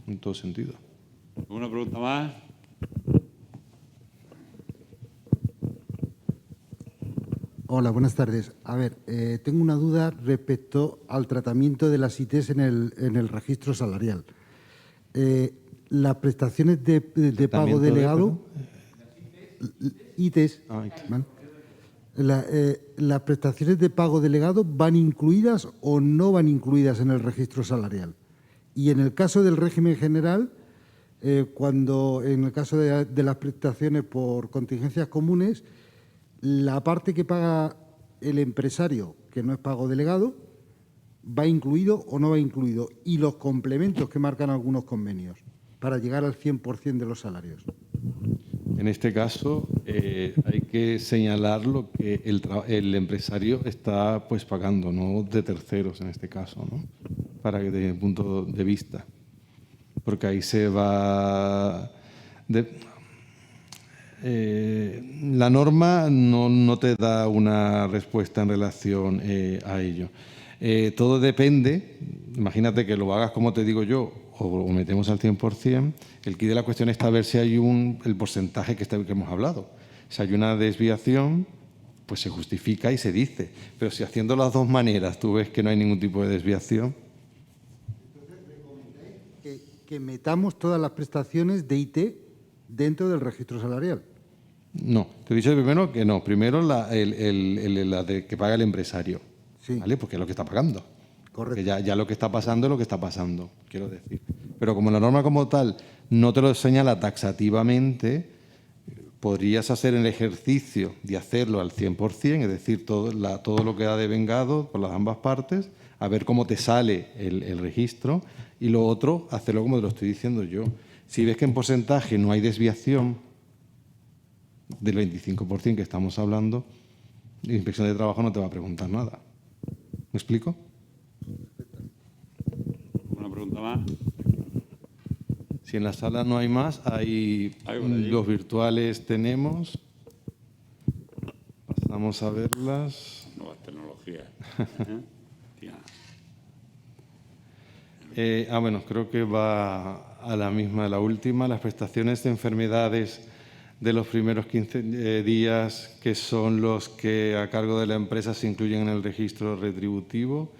S2: en todo sentido.
S1: ¿Alguna pregunta más?
S6: Hola, buenas tardes. A ver, tengo una duda respecto al tratamiento de las ITs en el registro salarial. Las prestaciones de pago delegado, ITs, ¿vale? ¿Las prestaciones de pago delegado van incluidas o no van incluidas en el registro salarial? Y en el caso del régimen general, en el caso de las prestaciones por contingencias comunes, la parte que paga el empresario, que no es pago delegado, ¿va incluido o no va incluido? Y los complementos que marcan algunos convenios para llegar al 100% de los salarios.
S2: En este caso, hay que señalar lo que el empresario está pues pagando, no de terceros en este caso, ¿no? Para que desde mi punto de vista. Porque ahí se va... la norma no te da una respuesta en relación a ello. Todo depende, imagínate que lo hagas como te digo yo, o metemos al 100%, el quid de la cuestión está a ver si hay el porcentaje que hemos hablado. Si hay una desviación, pues se justifica y se dice. Pero si haciendo las dos maneras tú ves que no hay ningún tipo de desviación...
S6: Entonces, recomendáis que metamos todas las prestaciones de IT dentro del registro salarial.
S2: No, te he dicho primero que no. Primero la de que paga el empresario,
S6: sí.
S2: ¿Vale? Porque es lo que está pagando.
S6: Correcto.
S2: Porque ya lo que está pasando es lo que está pasando, quiero decir. Pero como la norma como tal no te lo señala taxativamente, podrías hacer el ejercicio de hacerlo al 100%, es decir, todo lo que ha devengado por las ambas partes, a ver cómo te sale el registro, y lo otro, hacerlo como te lo estoy diciendo yo. Si ves que en porcentaje no hay desviación del 25% que estamos hablando, La Inspección de Trabajo no te va a preguntar nada. ¿Me explico?
S1: Una pregunta más.
S2: Si en la sala no hay más, hay
S1: Hay por allí.
S2: los virtuales tenemos. Pasamos a verlas.
S1: Nuevas tecnologías. Tía.
S2: Bueno, creo que va a la misma, la última. Las prestaciones de enfermedades de los primeros 15 días, que son los que a cargo de la empresa se incluyen en el registro retributivo.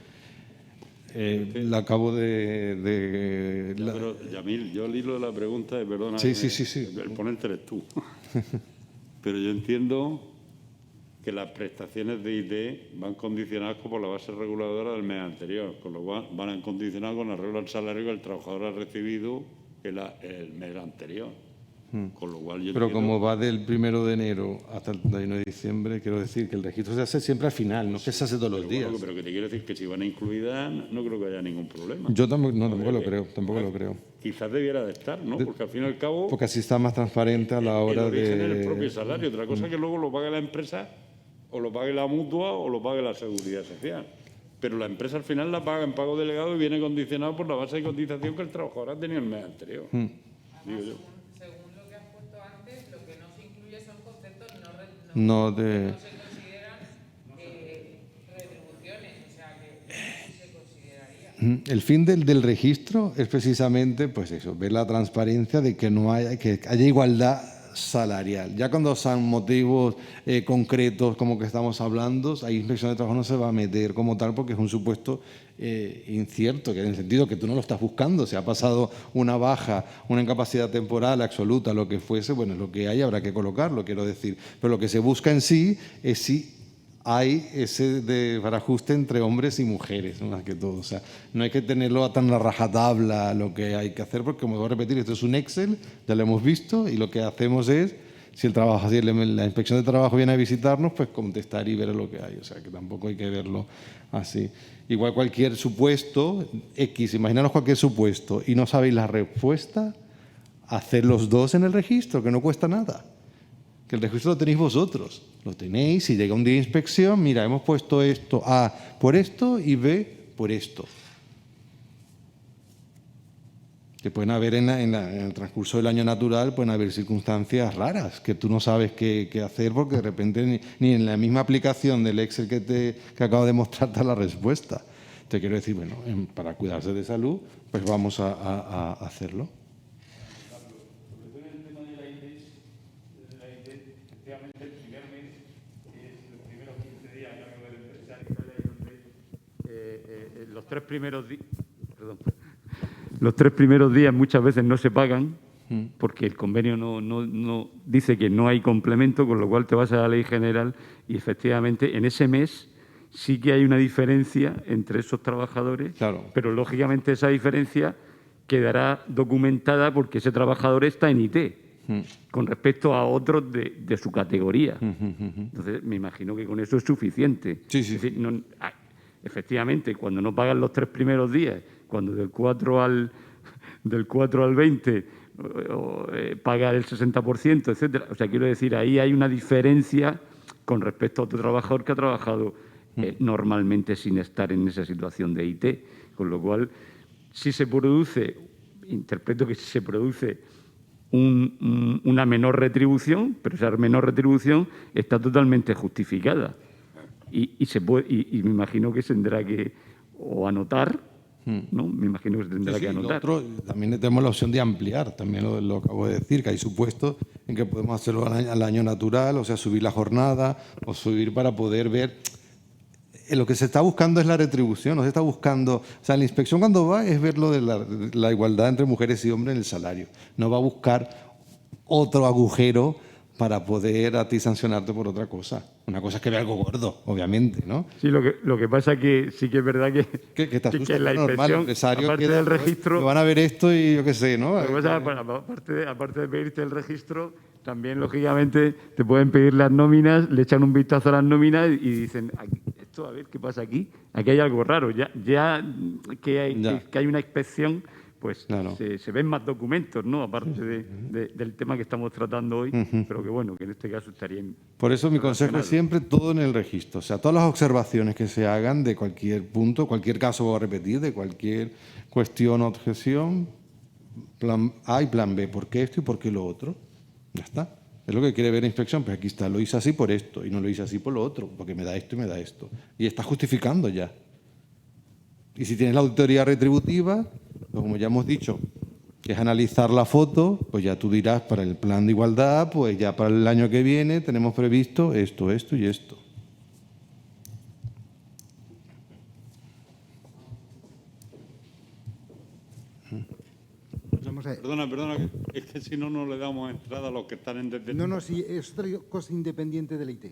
S2: La acabo de
S1: Ya, pero, Yamil, yo al hilo de la pregunta, perdona,
S2: Sí, sí.
S1: el ponente eres tú. Pero yo entiendo que las prestaciones de IT van condicionadas por la base reguladora del mes anterior, con lo cual van a condicionar con arreglo al salario que el trabajador ha recibido el mes anterior. Con lo cual yo
S2: Pero
S1: entiendo-
S2: como va del 1 de enero hasta el 31 de diciembre, quiero decir que el registro se hace siempre al final, no es que se hace todos los días.
S1: Bueno, pero que te quiero decir que si van incluidas, no creo que haya ningún problema.
S2: Yo tampoco lo creo, tampoco lo creo.
S1: Quizás debiera de estar, ¿no? Porque al fin y al cabo,
S2: Porque así está más transparente a la
S1: el
S2: hora
S1: origen es el propio
S2: de...
S1: salario. Otra cosa es que luego lo pague la empresa, o lo pague la mutua, o lo pague la seguridad social. Pero la empresa al final la paga en pago delegado y viene condicionado por la base de cotización que el trabajador ha tenido el mes anterior. Digo yo.
S5: Según lo que has puesto antes, lo que no se incluye son conceptos
S2: No de...
S5: no se consideran retribuciones, o sea que sí se consideraría.
S2: El fin del registro es precisamente, pues eso, ver la transparencia de que no haya, que haya igualdad salarial. Ya cuando son motivos concretos como que estamos hablando, ahí Inspección de Trabajo no se va a meter como tal porque es un supuesto incierto, que en el sentido que tú no lo estás buscando. Si ha pasado una baja, una incapacidad temporal absoluta, lo que fuese, bueno, es lo que hay, habrá que colocarlo, quiero decir. Pero lo que se busca en sí es si hay ese desbarajuste entre hombres y mujeres, más que todo. O sea, no hay que tenerlo tan a rajatabla lo que hay que hacer, porque, como voy a repetir, esto es un Excel, ya lo hemos visto, y lo que hacemos es, si la Inspección de Trabajo viene a visitarnos, pues contestar y ver lo que hay. O sea, que tampoco hay que verlo así. Igual cualquier supuesto, X, imaginaros cualquier supuesto, y no sabéis la respuesta, hacer los dos en el registro, que no cuesta nada. Que el registro lo tenéis vosotros, lo tenéis, si llega un día de inspección, mira, hemos puesto esto A por esto y B por esto. Que pueden haber en el transcurso del año natural, pueden haber circunstancias raras que tú no sabes qué hacer porque de repente ni en la misma aplicación del Excel que acabo de mostrarte la respuesta. Te quiero decir, bueno, para cuidarse de salud, pues vamos a hacerlo.
S4: Los tres primeros días muchas veces no se pagan porque el convenio no dice que no hay complemento, con lo cual te vas a la ley general y efectivamente en ese mes sí que hay una diferencia entre esos trabajadores,
S2: Claro.
S4: pero lógicamente esa diferencia quedará documentada porque ese trabajador está en IT con respecto a otros de su categoría. Entonces, me imagino que con eso es suficiente.
S2: Sí.
S4: Es decir, efectivamente, cuando no pagan los tres primeros días, cuando del 4 al 20 paga el 60%, etcétera. O sea, quiero decir, ahí hay una diferencia con respecto a otro trabajador que ha trabajado normalmente sin estar en esa situación de IT. Con lo cual, si se produce, interpreto que si se produce una menor retribución, pero esa menor retribución está totalmente justificada. Y me imagino que se tendrá que anotar, ¿no? Me imagino que se tendrá que anotar.
S2: También tenemos la opción de ampliar, también lo acabo de decir, que hay supuestos en que podemos hacerlo al año natural, o sea, subir la jornada o subir para poder ver. Lo que se está buscando es la retribución, no se está buscando... O sea, la inspección cuando va es ver lo de la igualdad entre mujeres y hombres en el salario. No va a buscar otro agujero para poder a ti sancionarte por otra cosa. Una cosa es que vea algo gordo, obviamente, ¿no?
S4: Sí, lo que pasa que sí que es verdad que
S2: te asusta,
S4: que la
S2: normal,
S4: inspección,
S2: empresario
S4: aparte
S2: queda,
S4: del registro...
S2: me van a ver esto y yo qué sé, ¿no?
S4: Lo que pasa, aparte de pedirte el registro, también, lógicamente, te pueden pedir las nóminas, le echan un vistazo a las nóminas y dicen, esto, a ver, ¿qué pasa aquí? Aquí hay algo raro. Ya que hay una inspección, pues
S2: Claro.
S4: se ven más documentos, ¿no? Aparte del tema que estamos tratando hoy, pero que bueno, que en este caso estarían...
S2: Por eso mi consejo es
S4: relacionados.
S2: siempre todo en el registro. O sea, todas las observaciones que se hagan de cualquier punto, cualquier caso voy a repetir, de cualquier cuestión o objeción, plan A y plan B. ¿Por qué esto y por qué lo otro? Ya está. Es lo que quiere ver la inspección. Pues aquí está, lo hice así por esto y no lo hice así por lo otro, porque me da esto y me da esto. Y está justificando ya. Y si tienes la auditoría retributiva, pues como ya hemos dicho, que es analizar la foto, pues ya tú dirás para el plan de igualdad, pues ya para el año que viene tenemos previsto esto, esto y esto.
S6: Vamos a ver.
S1: Perdona, que es que si no, no le damos entrada a los que están en desde...
S6: No, sí, es otra cosa independiente de la IT.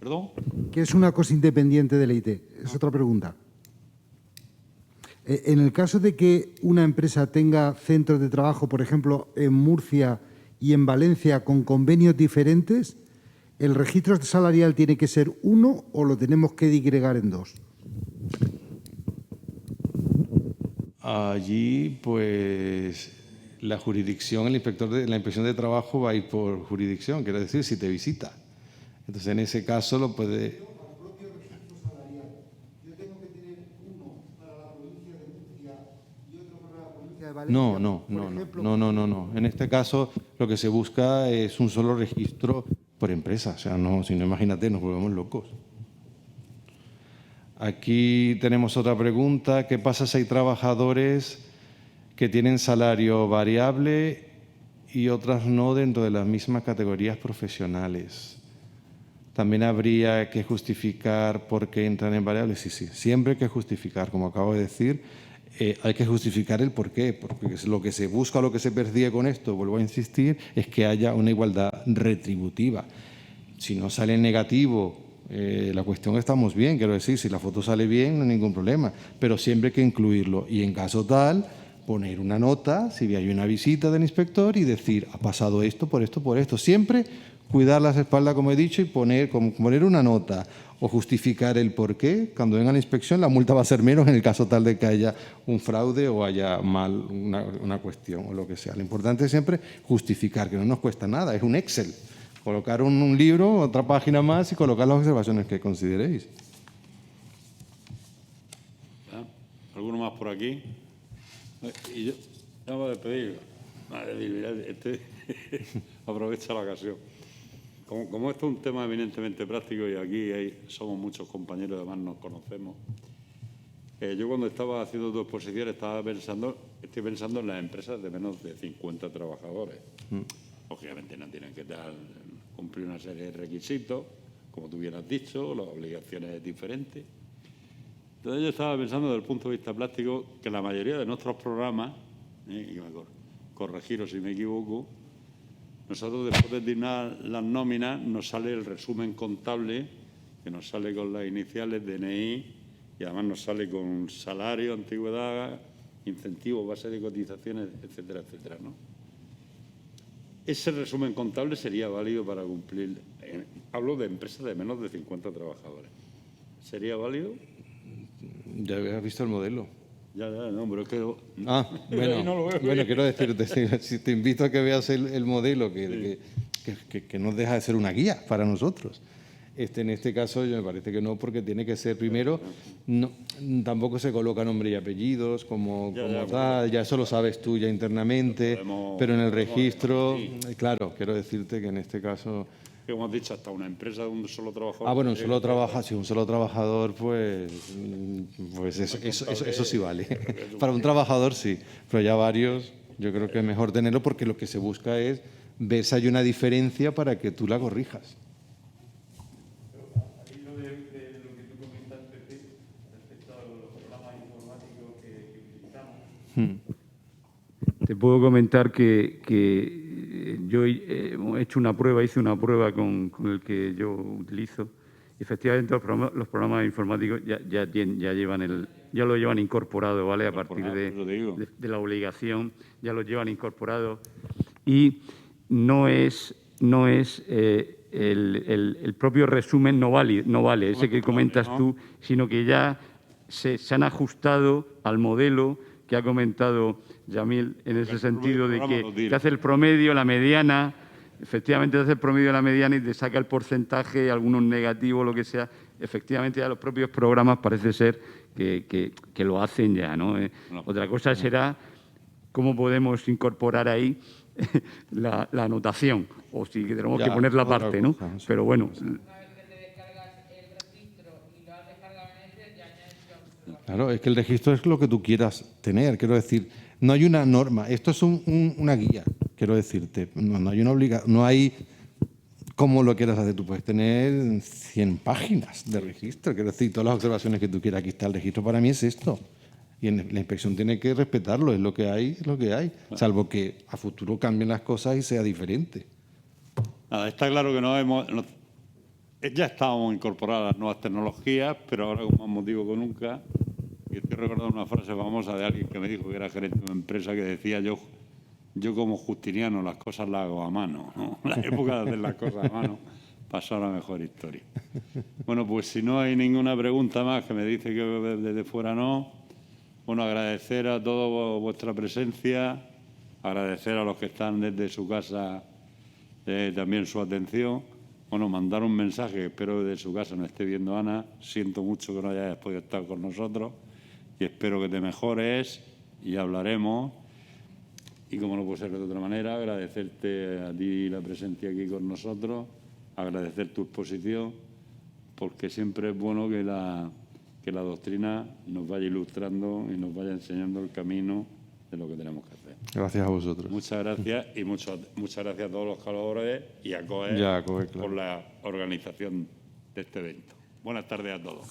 S1: ¿Perdón?
S6: ¿Qué es una cosa independiente de la IT? Es otra pregunta. En el caso de que una empresa tenga centros de trabajo, por ejemplo, en Murcia y en Valencia con convenios diferentes, ¿el registro salarial tiene que ser uno o lo tenemos que digregar en dos?
S2: Allí, pues, la jurisdicción, el inspector de la inspección de trabajo va a ir por jurisdicción, quiero decir, si te visita. Entonces, en ese caso lo puede... No. En este caso, lo que se busca es un solo registro por empresa. O sea, no, si no, imagínate, nos volvemos locos. Aquí tenemos otra pregunta. ¿Qué pasa si hay trabajadores que tienen salario variable y otras no dentro de las mismas categorías profesionales? ¿También habría que justificar por qué entran en variables? Sí. Siempre hay que justificar, como acabo de decir. Hay que justificar el por qué, porque lo que se busca, lo que se persigue con esto, vuelvo a insistir, es que haya una igualdad retributiva. Si no sale en negativo, la cuestión estamos bien, quiero decir, si la foto sale bien no hay ningún problema, pero siempre hay que incluirlo y en caso tal, poner una nota, si hay una visita del inspector y decir, ha pasado esto, por esto, siempre cuidar las espaldas, como he dicho, y poner una nota o justificar el por qué. Cuando venga la inspección, la multa va a ser menos en el caso tal de que haya un fraude o haya mal una cuestión o lo que sea. Lo importante es siempre justificar, que no nos cuesta nada, es un Excel. Colocar un libro, otra página más y colocar las observaciones que consideréis.
S1: ¿Alguno más por aquí? Y yo, ya me voy a despedir. Aprovecha la ocasión. Como esto es un tema eminentemente práctico y aquí somos muchos compañeros, además nos conocemos, yo cuando estaba haciendo tu exposición estoy pensando en las empresas de menos de 50 trabajadores. Lógicamente no tienen que cumplir una serie de requisitos, como tú hubieras dicho, las obligaciones diferentes. Entonces yo estaba pensando desde el punto de vista práctico que la mayoría de nuestros programas, y corregiros si me equivoco, nosotros después de terminar las nóminas nos sale el resumen contable, que nos sale con las iniciales, DNI, y además nos sale con salario, antigüedad, incentivos, base de cotizaciones, etcétera, etcétera, ¿no? Ese resumen contable sería válido para cumplir, hablo de empresas de menos de 50 trabajadores. ¿Sería válido?
S2: Ya habías visto el modelo.
S1: Ya, no, pero es que...
S2: Bueno,
S1: no lo veo.
S2: Bueno, quiero decirte, si te invito a que veas el modelo, que no deja de ser una guía para nosotros. En este caso, yo me parece que no, porque tiene que ser primero, tampoco se coloca nombre y apellidos como tal, ya eso lo sabes tú ya internamente, pero en el registro, claro, quiero decirte que en este caso...
S1: Como has dicho, hasta una empresa de un solo trabajador.
S2: Bueno, un solo trabajador, pues eso sí vale. Para un trabajador sí, pero ya varios, yo creo que es mejor tenerlo porque lo que se busca es ver si hay una diferencia para que tú la corrijas.
S4: Ahí lo que tú comentas, Pepe, respecto a los programas informáticos que utilizamos. Te puedo comentar que yo hice una prueba con el que yo utilizo. Efectivamente, los programas informáticos ya lo llevan incorporado, ¿vale? A partir de la obligación, ya lo llevan incorporado. Y no es el propio resumen no vale, ese que comentas tú, sino que ya se han ajustado al modelo que ha comentado Yamil en ese sentido de
S1: programa lo
S4: que
S1: tira.
S4: te hace el promedio, la mediana, efectivamente te hace el promedio de la mediana y te saca el porcentaje, algunos negativos, lo que sea. Efectivamente, ya los propios programas parece ser que lo hacen ya, ¿no? Otra cosa será cómo podemos incorporar ahí la anotación, o si tenemos que
S2: Ya,
S4: ponerla
S2: otra
S4: aparte, ¿no?
S2: cosa, sí.
S4: Pero bueno,
S5: Una vez que te descargas el registro y lo has descargado en Excel, ya añades la observación.
S2: Claro, es que el registro es lo que tú quieras tener. Quiero decir, no hay una norma. Esto es una guía, quiero decirte. No hay una obligación, no hay como lo quieras hacer. Tú puedes tener 100 páginas de registro. Quiero decir, todas las observaciones que tú quieras. Aquí está el registro. Para mí es esto. Y la inspección tiene que respetarlo. Es lo que hay, es lo que hay. Salvo que a futuro cambien las cosas y sea diferente.
S1: Nada, está claro que ya estábamos incorporadas las nuevas tecnologías, pero ahora con más motivo que nunca. Y estoy recordando una frase famosa de alguien que me dijo que era gerente de una empresa que decía: yo como Justiniano las cosas las hago a mano, ¿no? La época de hacer las cosas a mano pasó a la mejor historia. Bueno, pues si no hay ninguna pregunta más, que me dice que desde fuera no, bueno, agradecer a todos vuestra presencia, agradecer a los que están desde su casa también su atención. Bueno, mandar un mensaje, espero que desde su casa no esté viendo Ana. Siento mucho que no hayas podido estar con nosotros y espero que te mejores y hablaremos. Y como no puede ser de otra manera, agradecerte a ti la presencia aquí con nosotros, agradecer tu exposición, porque siempre es bueno que la doctrina nos vaya ilustrando y nos vaya enseñando el camino de lo que tenemos que hacer.
S2: Gracias a vosotros.
S1: Muchas gracias y muchas gracias a todos los colaboradores y a COE
S2: Ya, COE, claro.
S1: por la organización de este evento. Buenas tardes a todos.